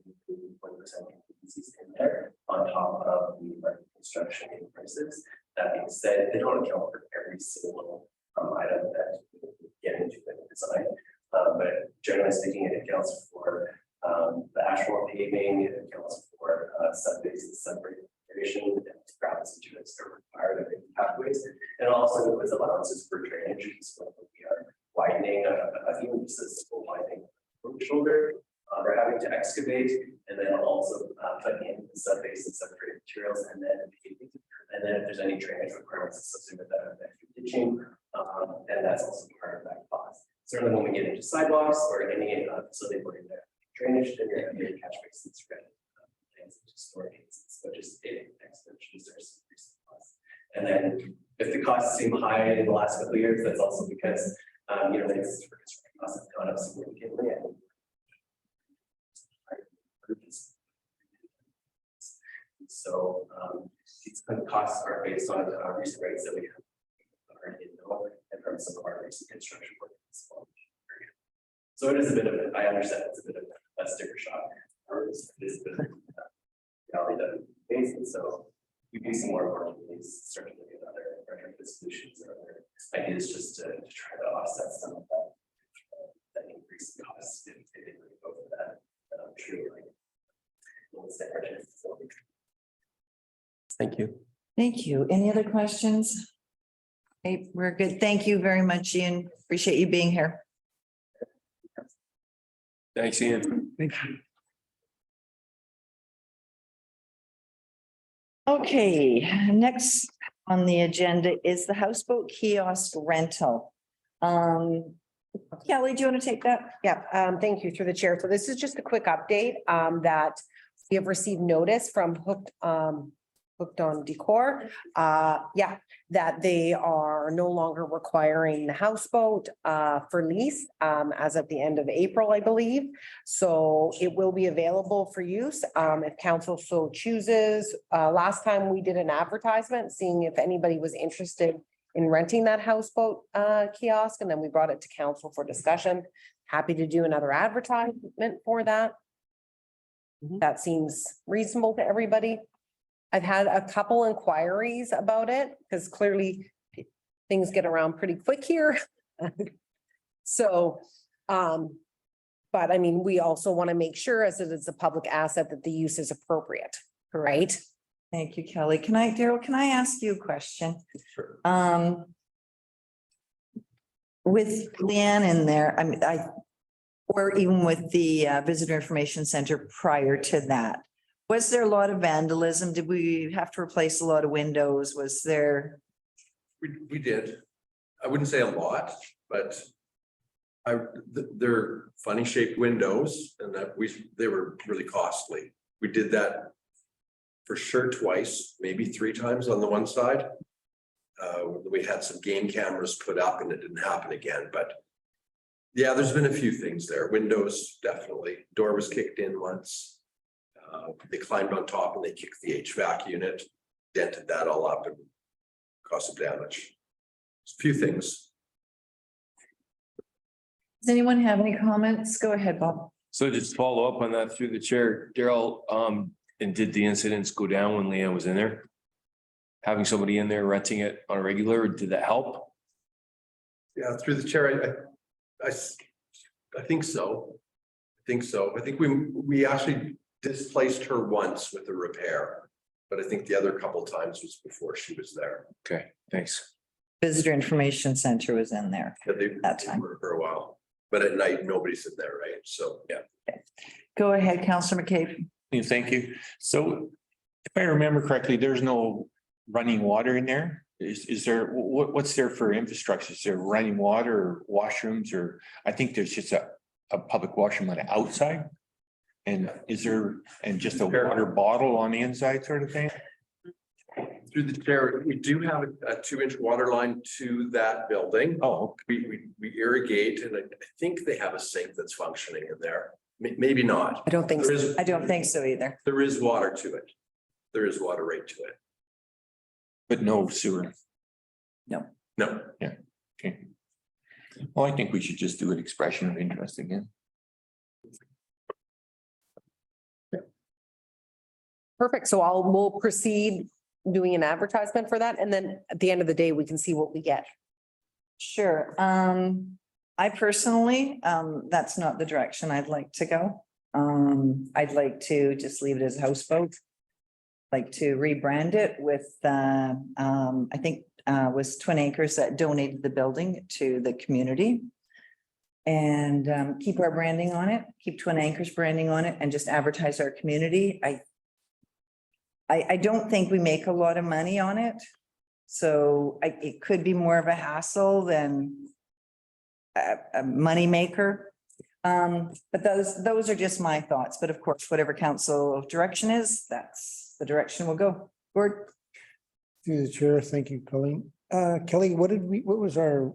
construction prices. That being said, they don't account for every single item that we get into the design. But generally speaking, it accounts for the asphalt paving, it accounts for sub-basin separation and gravel situations that are required in pathways. And it also includes allowances for drainage. So we are widening, even just a simple widening shoulder, we're having to excavate and then also put in the sub-basin separated materials and then paving. And then if there's any drainage requirements associated with that, ditching, and that's also part of that cost. Certainly when we get into sidewalks or any facility where you're drainage, then you're going to catch basins, storage, so just extensions or some recent costs. And then if the costs seem high in the last couple of years, that's also because the construction costs have gone up significantly. And so these costs are based on recent rates that we have already know and from some of our recent construction work. So it is a bit of I understand it's a bit of a sticker shock. It is a bit of reality that we face, and so we do see more opportunities starting to get other solutions or other ideas just to try to offset some of that increase in costs if they didn't go for that. True, like Thank you. Thank you. Any other questions? Okay, we're good. Thank you very much, Ian. Appreciate you being here. Thanks, Ian. Thank you. Okay, next on the agenda is the houseboat kiosk rental. Kelly, do you want to take that? Yeah, thank you through the chair. So this is just a quick update that we have received notice from Hooked on Decor. That they are no longer requiring the houseboat for lease as of the end of April, I believe. So it will be available for use if council so chooses. Last time we did an advertisement, seeing if anybody was interested in renting that houseboat kiosk, and then we brought it to council for discussion. Happy to do another advertisement for that. That seems reasonable to everybody. I've had a couple inquiries about it because clearly things get around pretty quick here. So, but I mean, we also want to make sure as it is a public asset that the use is appropriate, right? Thank you, Kelly. Daryl, can I ask you a question? Sure. With Leanne in there, I mean, or even with the Visitor Information Center prior to that, was there a lot of vandalism? Did we have to replace a lot of windows? Was there? We did. I wouldn't say a lot, but they're funny shaped windows and that they were really costly. We did that for sure twice, maybe 3 times on the one side. We had some game cameras put up and it didn't happen again, but yeah, there's been a few things there. Windows, definitely. Door was kicked in once. They climbed on top and they kicked the HVAC unit, dented that all up and caused some damage. A few things. Does anyone have any comments? Go ahead, Bob. So just follow up on that through the chair, Daryl, and did the incidents go down when Leanne was in there? Having somebody in there renting it on a regular, did that help? Yeah, through the chair, I think so. I think we actually displaced her once with a repair, but I think the other couple times was before she was there. Okay, thanks. Visitor Information Center was in there Yeah, that time. were for a while, but at night nobody's in there, right? So yeah. Go ahead, Councillor McCabe. Yeah, thank you. So if I remember correctly, there's no running water in there. Is there, what's there for infrastructure? Is there running water or washrooms, or I think there's just a public washroom on the outside? And is there, and just a water bottle on the inside sort of thing? Through the chair, we do have a 2-inch water line to that building. Oh, we irrigate, and I think they have a sink that's functioning in there. Maybe not. I don't think so. I don't think so either. There is water to it. There is water right to it. but no sewer. No. No. Yeah, okay. Well, I think we should just do an expression of interest again. Perfect. So we'll proceed doing an advertisement for that, and then at the end of the day, we can see what we get. Sure. I personally, that's not the direction I'd like to go. I'd like to just leave it as houseboat. Like to rebrand it with, I think, was Twin Acres that donated the building to the community. And keep our branding on it, keep Twin Acres branding on it, and just advertise our community. I don't think we make a lot of money on it. So it could be more of a hassle than a moneymaker. But those are just my thoughts. But of course, whatever council direction is, that's the direction we'll go. Gord? Through the chair, thank you, Colleen. Kelly, what was our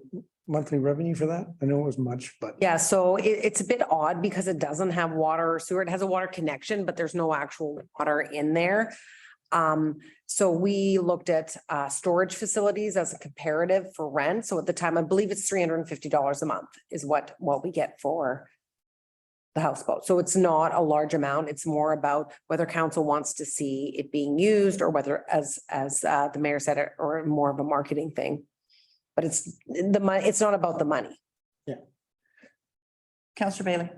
monthly revenue for that? I know it was much, but. Yeah, so it's a bit odd because it doesn't have water or sewer. It has a water connection, but there's no actual water in there. So we looked at storage facilities as a comparative for rent. So at the time, I believe it's $350 a month is what we get for the houseboat. So it's not a large amount. It's more about whether council wants to see it being used or whether, as the mayor said, or more of a marketing thing. But it's the money, it's not about the money. Yeah. Councillor Bailey.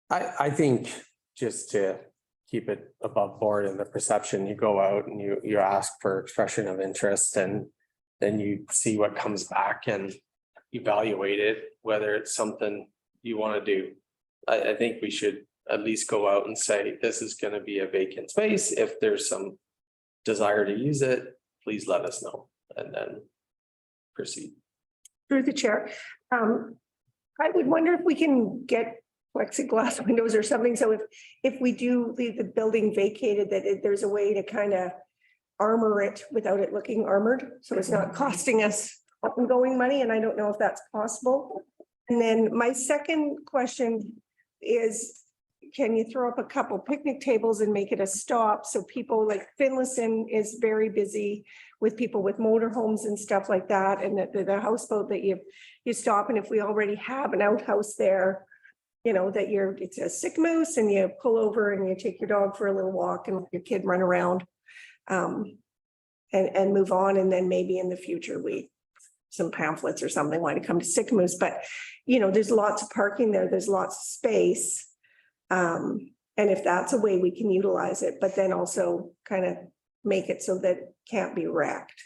I think just to keep it above board in the perception, you go out and you ask for expression of interest, and then you see what comes back and evaluate it, whether it's something you want to do. I think we should at least go out and say, this is going to be a vacant space. If there's some desire to use it, please let us know, and then proceed. Through the chair, I would wonder if we can get plexiglass windows or something. So if we do leave the building vacated, that there's a way to kind of armor it without it looking armored. So it's not costing us ongoing money. And I don't know if that's possible. And then my second question is, can you throw up a couple picnic tables and make it a stop? So people like Finlayson is very busy with people with motorhomes and stuff like that. And the houseboat that you stop. And if we already have an outhouse there, you know, that it's a sick moose and you pull over and you take your dog for a little walk and let your kid run around and move on. And then maybe in the future, some pamphlets or something want to come to sick moose, but you know, there's lots of parking there. There's lots of space. And if that's a way we can utilize it, but then also kind of make it so that it can't be wrecked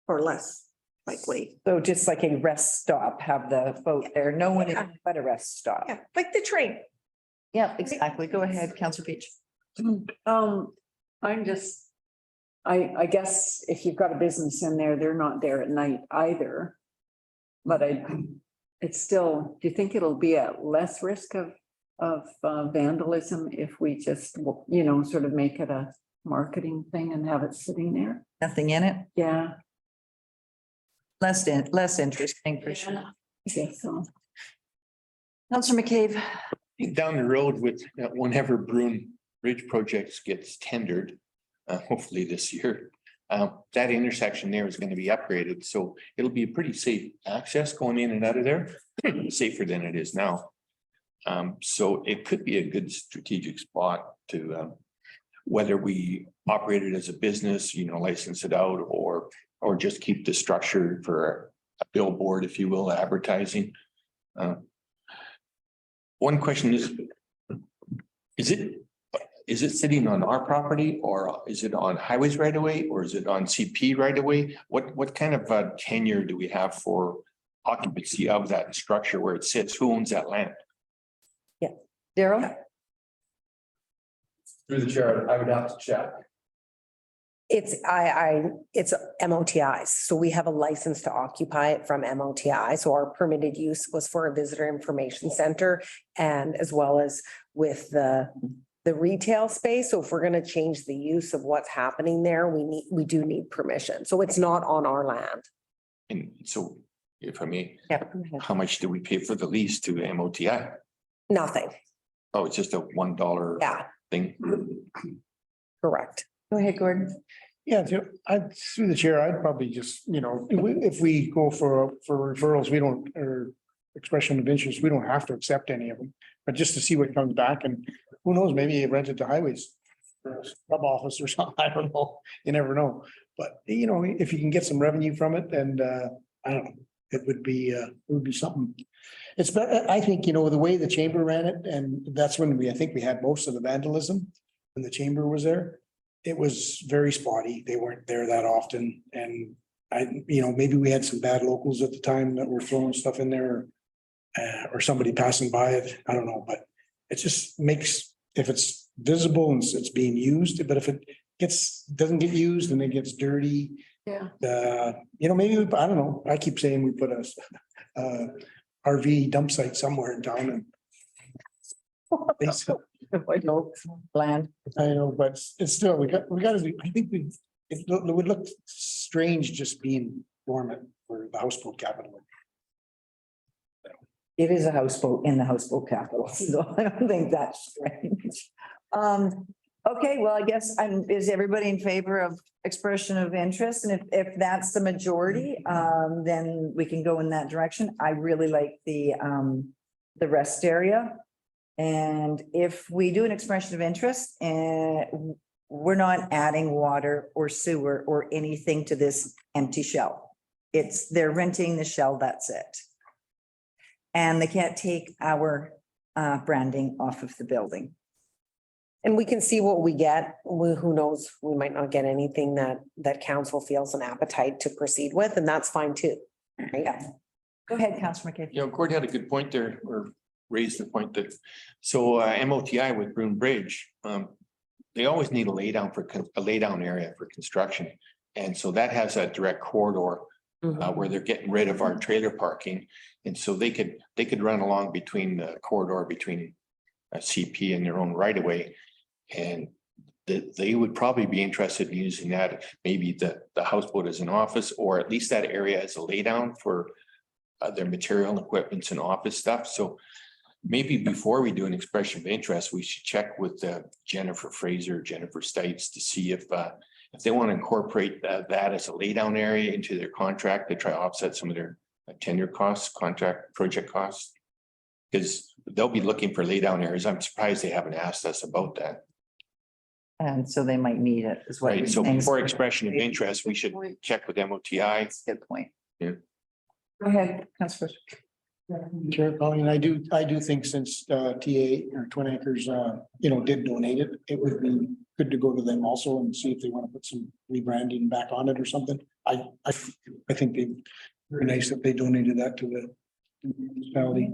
or less likely. So just like a rest stop, have the boat there, no one is but a rest stop. Yeah, like the train. Yeah, exactly. Go ahead, Councillor Beach. I'm just, I guess if you've got a business in there, they're not there at night either. But it's still, do you think it'll be at less risk of vandalism if we just, you know, sort of make it a marketing thing and have it sitting there? Nothing in it? Yeah. Less interesting for sure. I guess so. Councillor McCabe. Down the road with whenever Bruin Ridge projects gets tendered, hopefully this year, that intersection there is going to be upgraded. So it'll be a pretty safe access going in and out of there, safer than it is now. So it could be a good strategic spot to whether we operate it as a business, you know, license it out or just keep the structure for a billboard, if you will, advertising. One question is it sitting on our property, or is it on highways right away, or is it on CP right away? What kind of tenure do we have for occupancy of that structure where it sits? Who owns that land? Yeah, Daryl? Through the chair, I would have to check. It's MOTIs. So we have a license to occupy it from MOTI. So our permitted use was for a visitor information center, and as well as with the retail space. So if we're going to change the use of what's happening there, we do need permission. So it's not on our land. And so if I may, Yeah. how much do we pay for the lease to MOTI? Nothing. Oh, it's just a $1 thing. Correct. Go ahead, Gordon. Yeah, through the chair, I'd probably just, you know, if we go for referrals, or expression of interest, we don't have to accept any of them. But just to see what comes back, and who knows, maybe rent it to highways. for a club office or something, I don't know, you never know. But, you know, if you can get some revenue from it and, I don't know, it would be something. It's better, I think, you know, the way the chamber ran it, and that's when I think we had most of the vandalism when the chamber was there. It was very spotty. They weren't there that often. And you know, maybe we had some bad locals at the time that were throwing stuff in there. Or somebody passing by it, I don't know, but it just makes, if it's visible and it's being used, but if it doesn't get used and it gets dirty. Yeah. You know, maybe, I don't know, I keep saying we put a RV dump site somewhere in town and. Land. I know, but it's still, we got to, I think it would look strange just being dormant for the houseboat capital. It is a houseboat in the houseboat capital, so I don't think that's strange. Okay, well, I guess is everybody in favor of expression of interest? And if that's the majority, then we can go in that direction. I really like the rest area. And if we do an expression of interest and we're not adding water or sewer or anything to this empty shell. They're renting the shell, that's it. And they can't take our branding off of the building. And we can see what we get. Who knows, we might not get anything that council feels an appetite to proceed with, and that's fine too. Right? Yeah. Go ahead, Councillor McKay. You know, Gordon had a good point there, or raised the point that, so MOTI with Broome Bridge, they always need a laydown area for construction. And so that has that direct corridor where they're getting rid of our trailer parking. And so they could run along between the corridor between CP and their own right of way. And they would probably be interested in using that, maybe the houseboat as an office, or at least that area as a laydown for their material and equipment and office stuff. So maybe before we do an expression of interest, we should check with Jennifer Stites to see if they want to incorporate that as a laydown area into their contract to try to offset some of their tenure costs, project costs. Because they'll be looking for laydown areas. I'm surprised they haven't asked us about that. And so they might need it as well. Right, so before expression of interest, we should check with MOTI. Good point. Yeah. Go ahead, Councillor. Chair, Colleen, I do think since TA or Twin Acres, you know, did donate it, it would be good to go to them also and see if they want to put some rebranding back on it or something. I think it'd be very nice if they donated that to the municipality.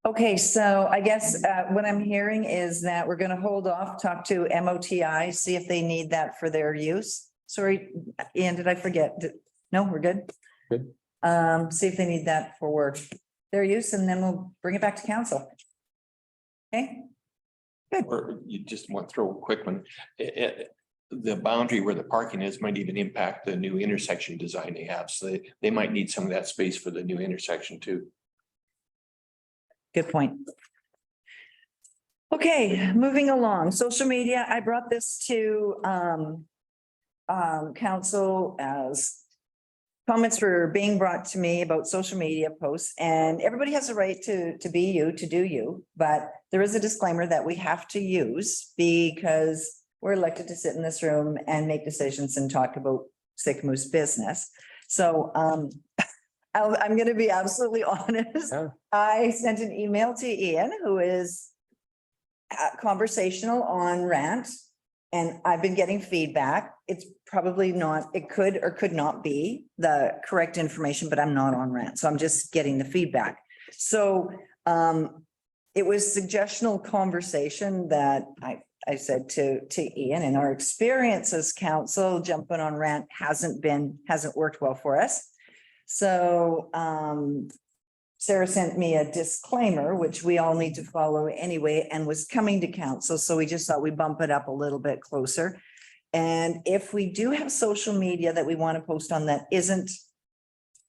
Okay, so I guess what I'm hearing is that we're going to hold off, talk to MOTI, see if they need that for their use. Sorry, Ian, did I forget? No, we're good. Good. See if they need that for their use, and then we'll bring it back to council. Okay. Good. Or you just want to throw a quick one. The boundary where the parking is might even impact the new intersection design they have. So they might need some of that space for the new intersection too. Good point. Okay, moving along. Social media. I brought this to council as comments were being brought to me about social media posts, and everybody has a right to be you, to do you, but there is a disclaimer that we have to use because we're elected to sit in this room and make decisions and talk about Sycamore's business. So I'm going to be absolutely honest. Yeah. I sent an email to Ian, who is conversational on rant, and I've been getting feedback. It's probably not, it could or could not be the correct information, but I'm not on rant. So I'm just getting the feedback. So it was suggestional conversation that I said to Ian, and our experience as council jumping on rant hasn't worked well for us. So Sarah sent me a disclaimer, which we all need to follow anyway, and was coming to council. So we just thought we'd bump it up a little bit closer. And if we do have social media that we want to post on that isn't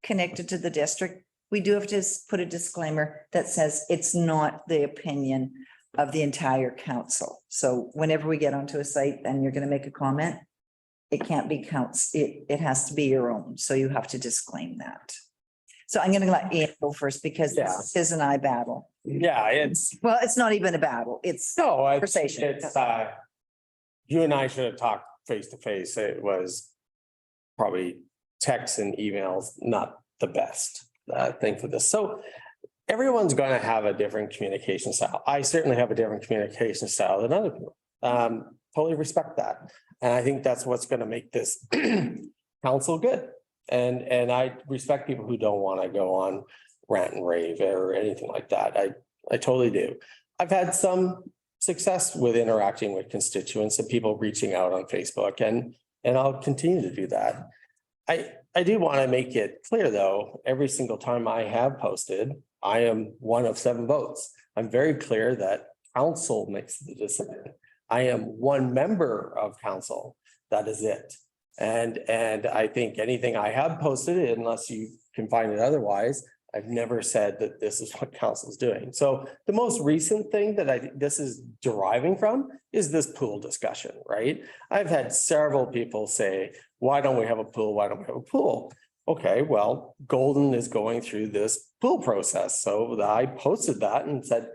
connected to the district, we do have to put a disclaimer that says it's not the opinion of the entire council. So whenever we get onto a site and you're going to make a comment, it can't be it has to be your own. So you have to disclaim that. So I'm going to let Ian go first because this is an I battle. Yeah, it's, Well, it's not even a battle. It's no, conversation. it's, you and I should have talked face to face. It was probably texts and emails, not the best thing for this. So everyone's going to have a different communication style. I certainly have a different communication style than other people. Totally respect that. And I think that's what's going to make this council good. And I respect people who don't want to go on rant and rave or anything like that. I totally do. I've had some success with interacting with constituents and people reaching out on Facebook, and I'll continue to do that. I do want to make it clear, though, every single time I have posted, I am one of 7 votes. I'm very clear that council makes the decision. I am one member of council. That is it. And I think anything I have posted, unless you can find it otherwise, I've never said that this is what council is doing. So the most recent thing that this is deriving from is this pool discussion, right? I've had several people say, why don't we have a pool? Why don't we have a pool? Okay, well, Golden is going through this pool process. So I posted that and said,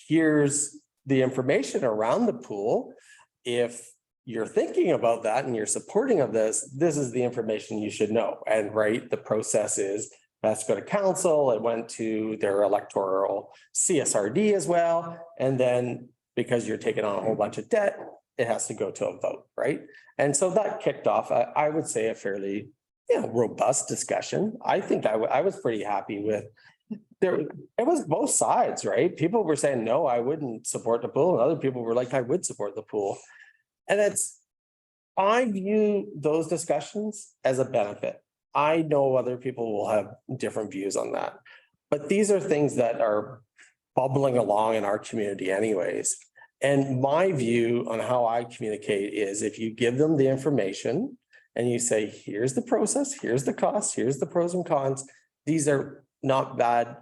here's the information around the pool. If you're thinking about that and you're supporting of this, this is the information you should know. And right, the process is that's go to council. It went to their electoral CSRD as well. And then because you're taking on a whole bunch of debt, it has to go to a vote, right? And so that kicked off, I would say, a fairly, robust discussion. I think I was pretty happy with there. It was both sides, right? People were saying, no, I wouldn't support the pool. And other people were like, I would support the pool. And I view those discussions as a benefit. I know other people will have different views on that, but these are things that are bubbling along in our community anyways. And my view on how I communicate is if you give them the information and you say, here's the process, here's the cost, here's the pros and cons, these are not bad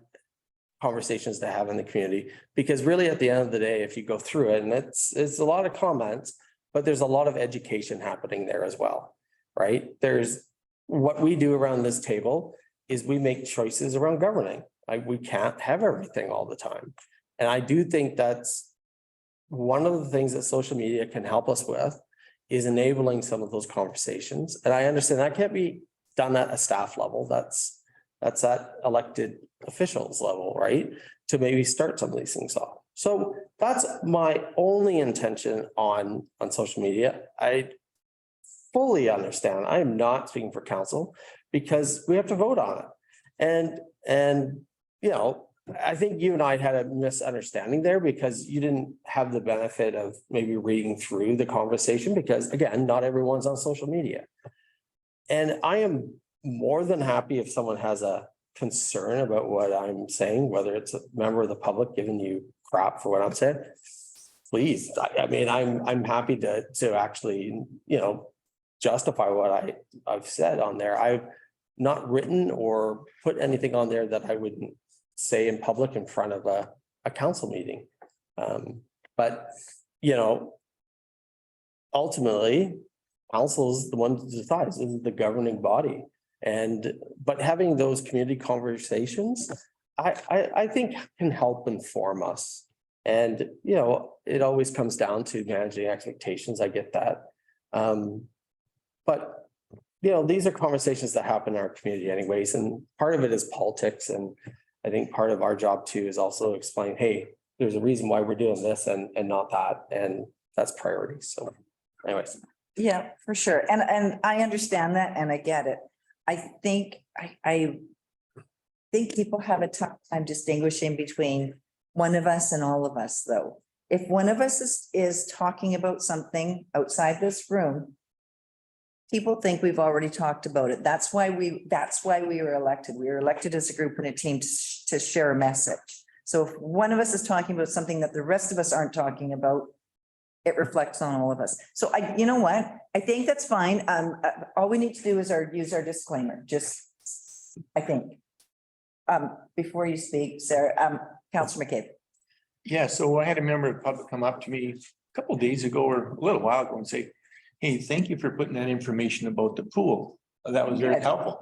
conversations to have in the community, because really at the end of the day, if you go through it, and it's a lot of comments, but there's a lot of education happening there as well, right? There's what we do around this table is we make choices around governing. We can't have everything all the time. And I do think that's one of the things that social media can help us with is enabling some of those conversations. And I understand that can't be done at a staff level. That's at elected officials level, right? To maybe start some of these things off. So that's my only intention on social media. I fully understand. I am not speaking for council because we have to vote on it. And I think you and I had a misunderstanding there because you didn't have the benefit of maybe reading through the conversation because again, not everyone's on social media. And I am more than happy if someone has a concern about what I'm saying, whether it's a member of the public giving you crap for what I'm saying. Please, I mean, I'm happy to actually, justify what I've said on there. I've not written or put anything on there that I wouldn't say in public in front of a council meeting. But ultimately, council is the one that decides, is the governing body. But having those community conversations, I think can help inform us. And, it always comes down to managing expectations. I get that. But, these are conversations that happen in our community anyways. And part of it is politics. And I think part of our job too is also explain, hey, there's a reason why we're doing this and not that. And that's priorities. So anyways. Yeah, for sure. And I understand that and I get it. I think people have a tough time distinguishing between one of us and all of us, though. If one of us is talking about something outside this room, people think we've already talked about it. That's why we were elected. We were elected as a group and a team to share a message. So if one of us is talking about something that the rest of us aren't talking about, it reflects on all of us. So you know what? I think that's fine. All we need to do is use our disclaimer, I think. Before you speak, Sarah, Councillor McCabe. Yeah, so I had a member of the public come up to me a couple of days ago or a little while ago and say, hey, thank you for putting that information about the pool. That was very helpful.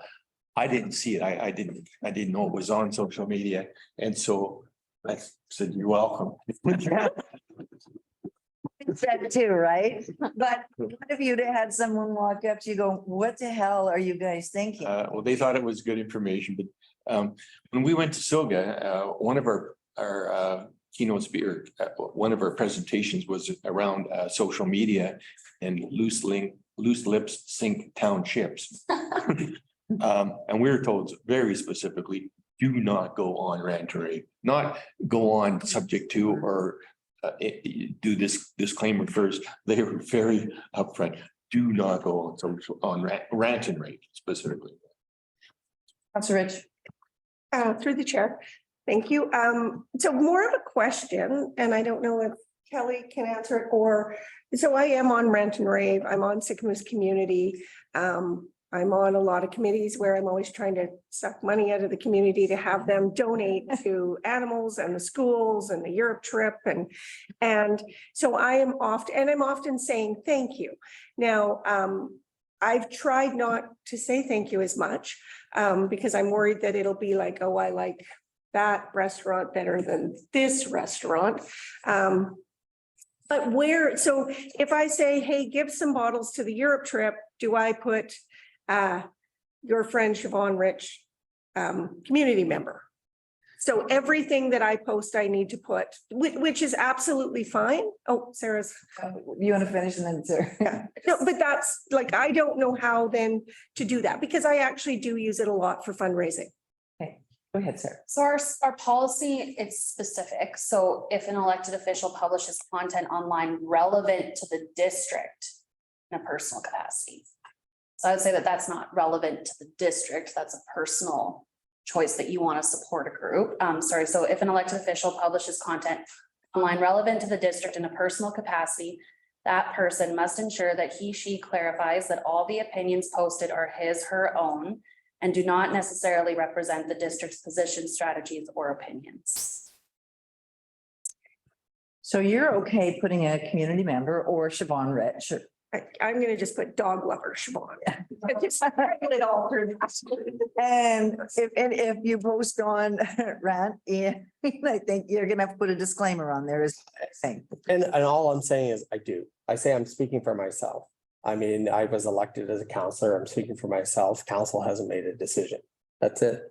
I didn't see it. I didn't know it was on social media. And so I said, you're welcome. Said too, right? But what if you'd had someone walk up to you, go, what the hell are you guys thinking? Well, they thought it was good information, but when we went to Silga, one of our keynote speaker, one of our presentations was around social media and loose lips sink townships. And we were told very specifically, do not go on rant or rave, not go on subject to or do this disclaimer first. They were very upfront. Do not go on rant and rave specifically. Councilor Rich. Through the chair. Thank you. So more of a question, and I don't know if Kelly can answer it, or, so I am on Rant and Rave. I'm on Sycamoose Community. I'm on a lot of committees where I'm always trying to suck money out of the community to have them donate to animals and the schools and the Europe trip. And so I'm often saying thank you. Now, I've tried not to say thank you as much because I'm worried that it'll be like, oh, I like that restaurant better than this restaurant. But where, so if I say, hey, give some bottles to the Europe trip, do I put your friend Siobhan Rich, community member? So everything that I post, I need to put, which is absolutely fine. Oh, Sarah's. You want to finish and then Sarah? Yeah. No, but that's like, I don't know how then to do that because I actually do use it a lot for fundraising. Okay, go ahead, Sarah. So our policy, it's specific. So if an elected official publishes content online relevant to the district in a personal capacity. So I would say that that's not relevant to the district. That's a personal choice that you want to support a group. So if an elected official publishes content online relevant to the district in a personal capacity, that person must ensure that she clarifies that all the opinions posted are her own and do not necessarily represent the district's position, strategies, or opinions. So you're okay putting a community member or Siobhan Rich? I'm going to just put dog lover Siobhan. Just put it all through. And if you post on rant, I think you're gonna have to put a disclaimer on there is thing. And all I'm saying is I say I'm speaking for myself. I mean, I was elected as a counselor. I'm speaking for myself. Council hasn't made a decision. That's it.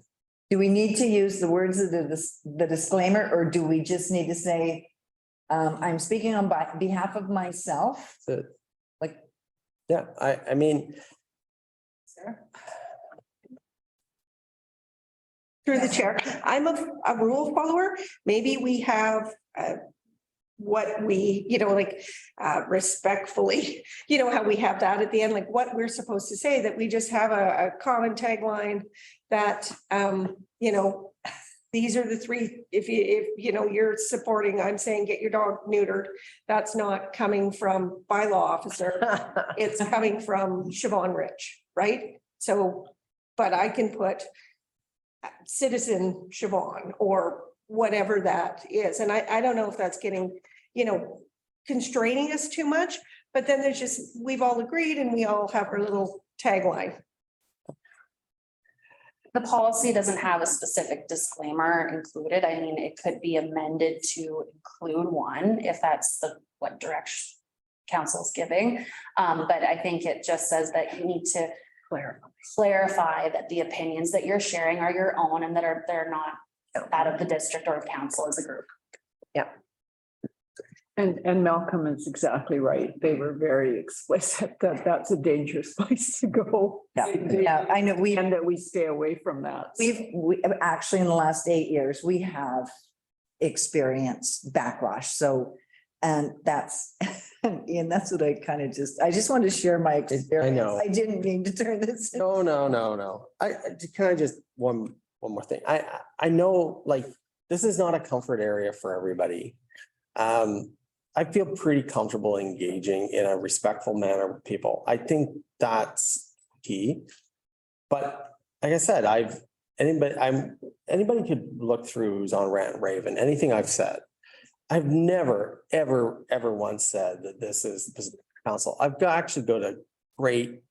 Do we need to use the words of the disclaimer, or do we just need to say, I'm speaking on behalf of myself? That's it. Like, yeah, I mean. Sarah? Through the chair, I'm a rule follower. Maybe we have what we, respectfully, how we have that at the end, like what we're supposed to say, that we just have a common tagline that, these are the three, if you're supporting, I'm saying get your dog neutered. That's not coming from bylaw officer. It's coming from Siobhan Rich, right? So, but I can put citizen Siobhan or whatever that is. And I don't know if that's getting, constraining us too much, but then there's just, we've all agreed and we all have our little tagline. The policy doesn't have a specific disclaimer included. I mean, it could be amended to include one if that's what direction council is giving. But I think it just says that you need to clarify that the opinions that you're sharing are your own and that they're not that of the district or of council as a group. Yeah. And Malcolm is exactly right. They were very explicit that that's a dangerous place to go. Yeah, I know and that we stay away from that. We actually, in the last 8 years, we have experienced backlash. So, and that's, and that's what I just wanted to share my experience. I know. I didn't mean to turn this. No. Can I just one more thing? I know, like, this is not a comfort area for everybody. I feel pretty comfortable engaging in a respectful manner with people. I think that's key. But like I said, anybody could look through who's on Rant and Rave and anything I've said. I've never, ever once said that this is the council. I've actually got a great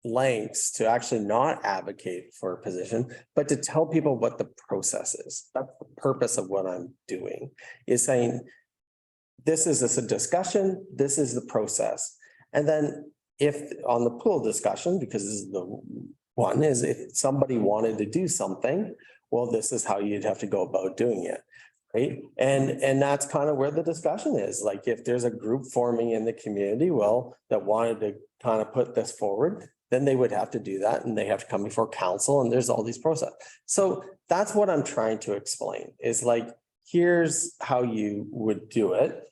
lengths to actually not advocate for a position, but to tell people what the process is. That's the purpose of what I'm doing, is saying, this is a discussion, this is the process. And then if on the pool discussion, because this is the one, is if somebody wanted to do something, well, this is how you'd have to go about doing it. Right. And that's kind of where the discussion is. Like, if there's a group forming in the community, well, that wanted to kind of put this forward, then they would have to do that, and they have to come before council, and there's all these process. So that's what I'm trying to explain, is like, here's how you would do it.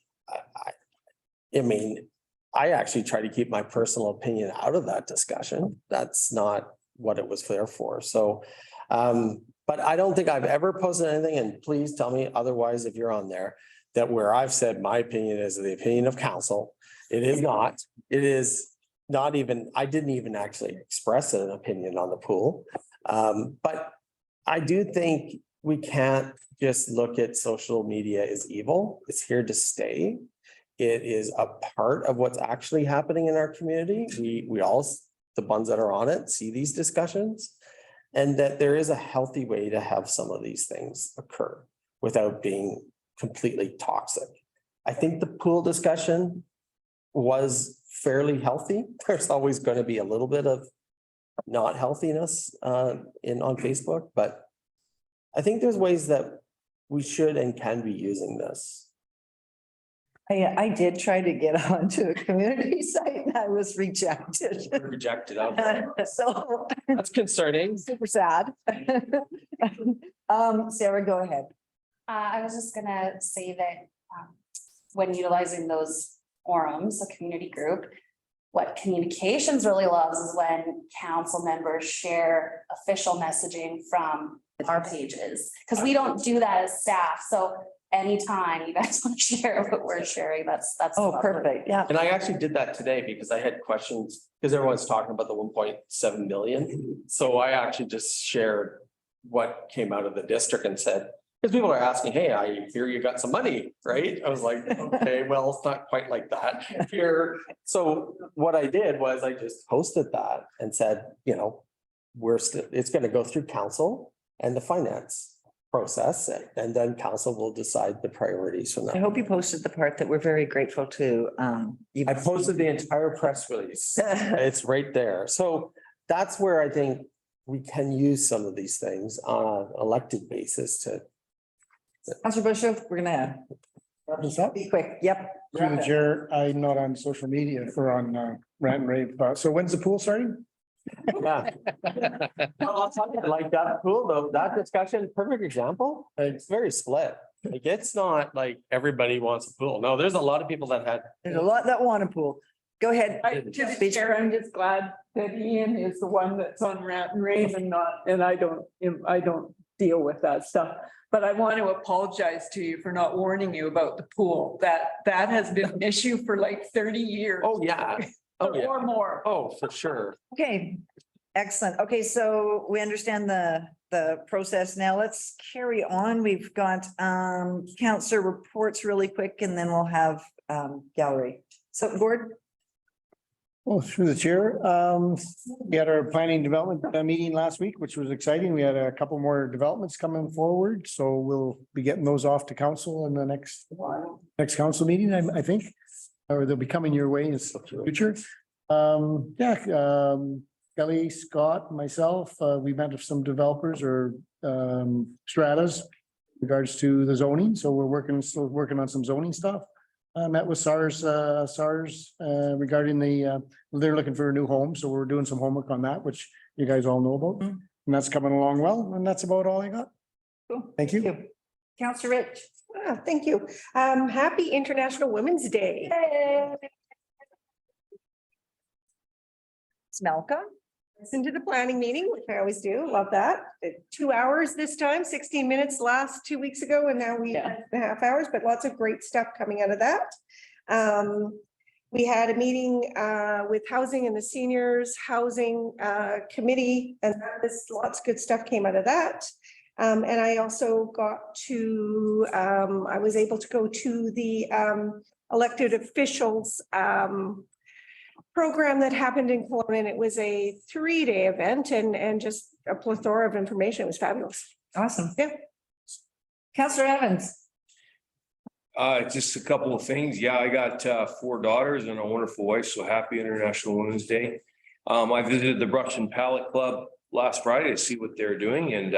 I mean, I actually try to keep my personal opinion out of that discussion. That's not what it was there for. So, but I don't think I've ever posted anything, and please tell me otherwise if you're on there, that where I've said my opinion is the opinion of council. It is not. It is not even, I didn't even actually express an opinion on the pool. But I do think we can't just look at social media as evil. It's here to stay. It is a part of what's actually happening in our community. We all, the ones that are on it, see these discussions, and that there is a healthy way to have some of these things occur without being completely toxic. I think the pool discussion was fairly healthy. There's always going to be a little bit of not healthiness on Facebook, but I think there's ways that we should and can be using this. I did try to get onto a community site and I was rejected. Rejected. So That's concerning. super sad. Sarah, go ahead. I was just gonna say that when utilizing those forums, a community group, what communications really loves is when council members share official messaging from our pages, because we don't do that as staff. So anytime you guys want to share what we're sharing, that's. Oh, lovely. perfect. Yeah. And I actually did that today because I had questions, because everyone's talking about the 1.7 million. So I actually just shared what came out of the district and said, because people are asking, hey, I hear you got some money, right? I was like, okay, well, it's not quite like that here. So what I did was I just posted that and said, you know, it's going to go through council and the finance process, and then council will decide the priorities from that. I hope you posted the part that we're very grateful to. I posted the entire press release. It's right there. So that's where I think we can use some of these things on an elected basis to. Councilor Bushev, we're gonna Wrap this up. be quick. Yep. Through the chair, I'm not on social media or on rant and rave. So when's the pool starting? Yeah. I'll tell you, like that pool though, that discussion, perfect example. It's very split. Like, it's not like everybody wants a pool. No, there's a lot of people that had. There's a lot that want a pool. Go ahead. To the chair, I'm just glad that Ian is the one that's on rant and rave and not, and I don't deal with that stuff. But I want to apologize to you for not warning you about the pool. That has been an issue for like 30 years. Oh, yeah. Oh, yeah. Or more. Oh, for sure. Okay, excellent. Okay, so we understand the process. Now let's carry on. We've got councillor reports really quick, and then we'll have gallery. So board. Well, through the chair, we had our planning development meeting last week, which was exciting. We had a couple more developments coming forward, so we'll be getting those off to council in the next council meeting, I think, or they'll be coming your way in the future. Kelly, Scott, myself, we met with some developers or stratas in regards to the zoning, so we're still working on some zoning stuff. Met with SARS regarding they're looking for a new home, so we're doing some homework on that, which you guys all know about. And that's coming along well, and that's about all I got. Cool. Thank you. Councillor Rich. Thank you. Happy International Women's Day. Smelka. Listen to the planning meeting, which I always do. Love that. 2 hours this time, 16 minutes last 2 weeks ago, and now we have half hours, but lots of great stuff coming out of that. We had a meeting with housing and the seniors housing committee, and lots of good stuff came out of that. And I also got to, I was able to go to the elected officials program that happened in Kelowna, and it was a 3-day event and just a plethora of information. It was fabulous. Awesome. Yeah. Counselor Evans. Just a couple of things. Yeah, I got 4 daughters and a wonderful wife, so happy International Women's Day. I visited the Brush and Pallet Club last Friday to see what they're doing and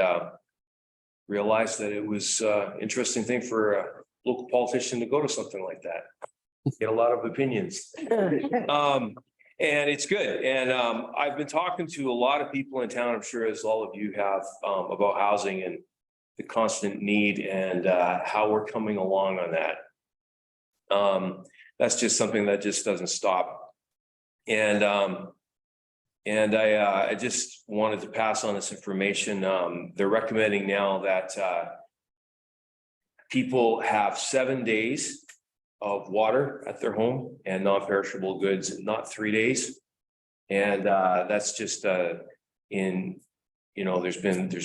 realized that it was interesting thing for a local politician to go to something like that. Get a lot of opinions. And it's good. And I've been talking to a lot of people in town, I'm sure as all of you have, about housing and the constant need and how we're coming along on that. That's just something that just doesn't stop. And I just wanted to pass on this information. They're recommending now that people have 7 days of water at their home and non-perishable goods, not 3 days. And that's just there's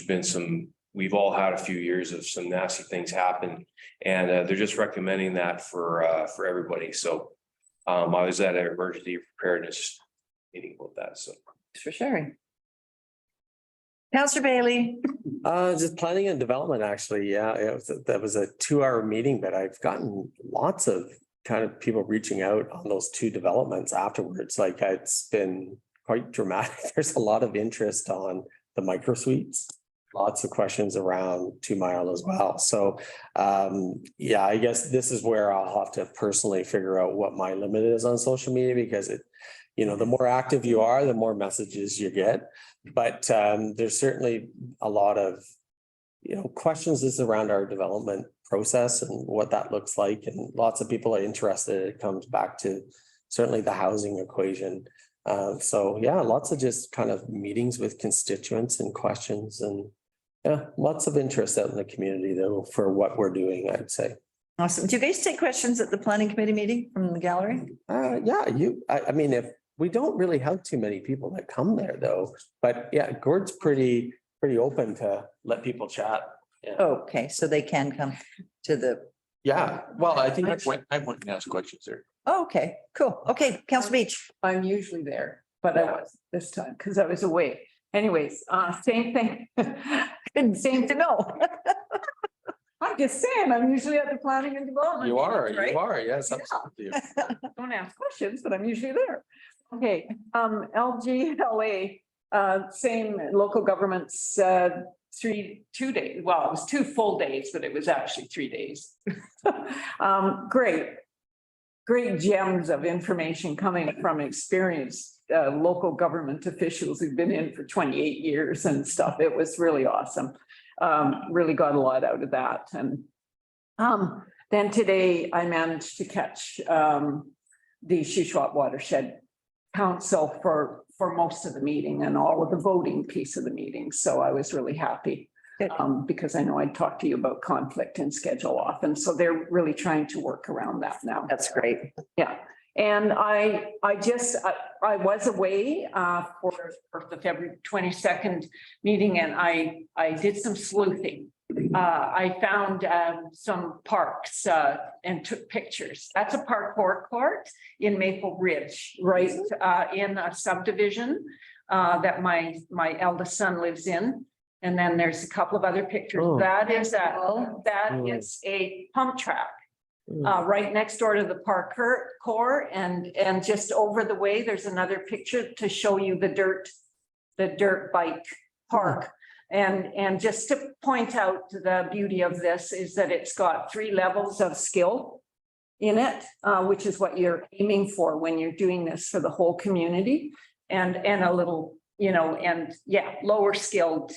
been some, we've all had a few years of some nasty things happen, and they're just recommending that for everybody. So I was at an emergency preparedness meeting about that. So Thanks for sharing. Counselor Bailey. Just planning and development, actually. Yeah, that was a 2-hour meeting, but I've gotten lots of kind of people reaching out on those 2 developments afterwards. Like it's been quite dramatic. There's a lot of interest on the micro suites. Lots of questions around 2 Mile as well. So yeah, I guess this is where I'll have to personally figure out what my limit is on social media, because the more active you are, the more messages you get. But there's certainly a lot of, questions is around our development process and what that looks like. And lots of people are interested. It comes back to certainly the housing equation. So yeah, lots of just kind of meetings with constituents and questions, and yeah, lots of interest out in the community though for what we're doing, I'd say. Awesome. Do you guys take questions at the planning committee meeting from the gallery? Yeah, I mean, if we don't really have too many people that come there though, but yeah, Gord's pretty open to let people chat. Yeah. Okay, so they can come to the. Yeah, well, I think I went and asked questions there. Oh, okay, cool. Okay, Council Beach. I'm usually there, but I was this time because I was away. Anyways, same thing. Didn't seem to know. I'm just saying, I'm usually at the planning and development. You are, right? yes, absolutely. Don't ask questions, but I'm usually there. Okay, LGLA, same local governments, 2 days. Well, it was 2 full days, but it was actually 3 days. Great gems of information coming from experienced local government officials who've been in for 28 years and stuff. It was really awesome. Really got a lot out of that. And then today I managed to catch the Shuswap Watershed Council for most of the meeting and all of the voting piece of the meeting. So I was really happy. Because I know I talked to you about conflict and schedule off. And so they're really trying to work around that now. That's great. Yeah. And I was away for the February 22nd meeting, and I did some sleuthing. I found some parks and took pictures. That's a park forecourt in Maple Ridge, right in a subdivision that my eldest son lives in. And then there's a couple of other pictures. Oh. That is a pump track right next door to the park core, and just over the way, there's another picture to show you the dirt bike park. And just to point out the beauty of this is that it's got 3 levels of skill in it, which is what you're aiming for when you're doing this for the whole community, and a little, and yeah, lower skilled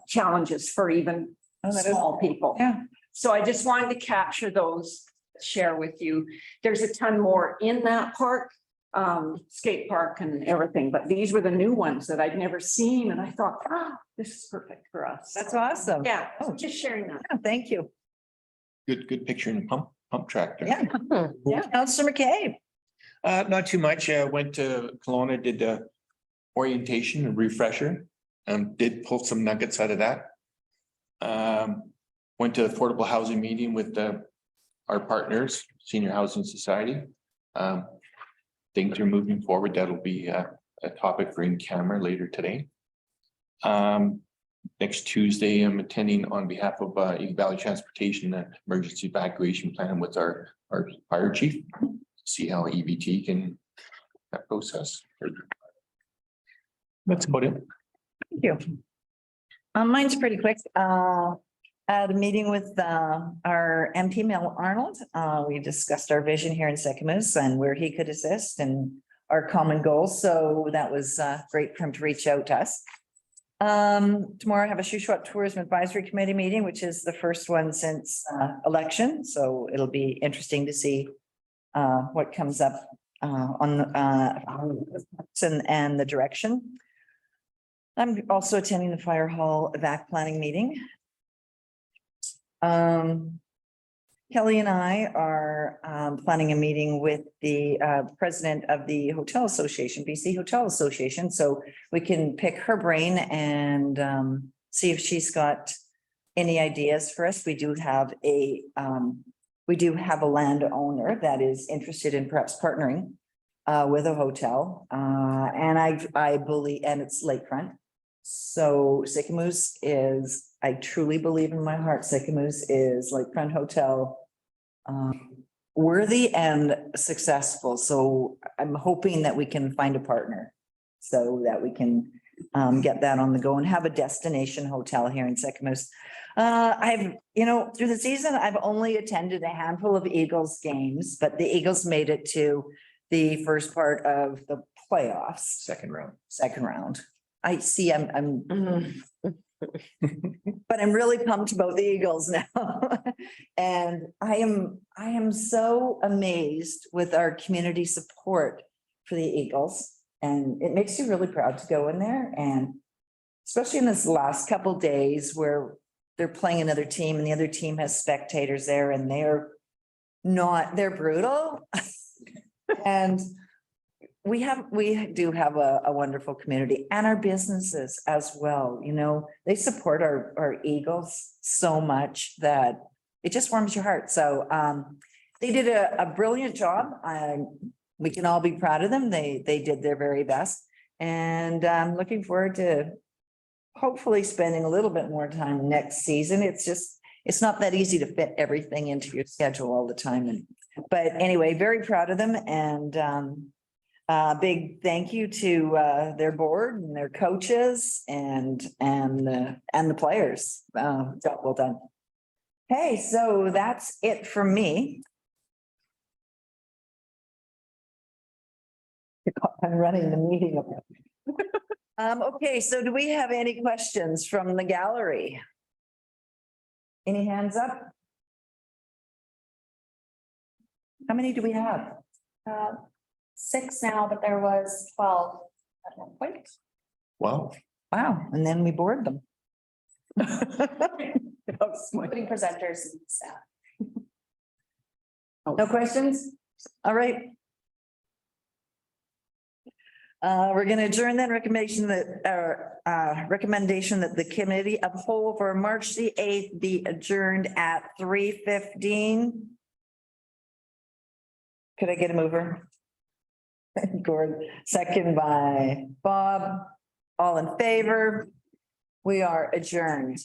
challenges for even small people. Yeah. So I just wanted to capture those, share with you. There's a ton more in that park, skate park and everything, but these were the new ones that I'd never seen. And I thought, this is perfect for us. That's awesome. Yeah, just sharing that. Yeah, thank you. Good picture in the pump tractor. Yeah. Yeah. Councillor McCabe. Not too much. Went to Kelowna, did the orientation and refresher. Did pull some nuggets out of that. Went to affordable housing meeting with our partners, Senior Housing Society. things are moving forward. That'll be a topic for in camera later today. Next Tuesday, I'm attending on behalf of Eagle Valley Transportation, an emergency evacuation plan with our fire chief. See how EVT can that process. That's about it. Thank you. Mine's pretty quick. At a meeting with our MP Mel Arnold, we discussed our vision here in Sycamoose and where he could assist and our common goals. So that was great for him to reach out to us. Tomorrow I have a Shuswap Tourism Advisory Committee meeting, which is the first one since election. So it'll be interesting to see what comes up on and the direction. I'm also attending the Fire Hall evac planning meeting. Kelly and I are planning a meeting with the president of the Hotel Association, BC Hotel Association, so we can pick her brain and see if she's got any ideas for us. We do have a landowner that is interested in perhaps partnering with a hotel, and I believe, and it's lakefront. So Sycamoose is, I truly believe in my heart, Sycamoose is lakefront hotel worthy and successful. So I'm hoping that we can find a partner so that we can get that on the go and have a destination hotel here in Sycamoose. I've, through the season, I've only attended a handful of Eagles games, but the Eagles made it to the first part of the playoffs. Second round. I see, but I'm really pumped about the Eagles now. And I am so amazed with our community support for the Eagles. And it makes you really proud to go in there. And especially in this last couple of days where they're playing another team and the other team has spectators there and they're brutal. And we do have a wonderful community and our businesses as well. They support our Eagles so much that it just warms your heart. So they did a brilliant job. We can all be proud of them. They did their very best. And I'm looking forward to hopefully spending a little bit more time next season. It's not that easy to fit everything into your schedule all the time. But anyway, very proud of them. And big thank you to their board and their coaches and the players. Job well done. Hey, so that's it for me. I'm running the meeting. Okay, so do we have any questions from the gallery? Any hands up? How many do we have? 6 now, but there was 12 at one point. Wow. Wow, and then we board them. Including presenters and staff. No questions? All right. We're going to adjourn then. Recommendation that the committee of whole for March the 8th be adjourned at 3:15. Could I get a mover? Gordon, second by Bob. All in favor? We are adjourned.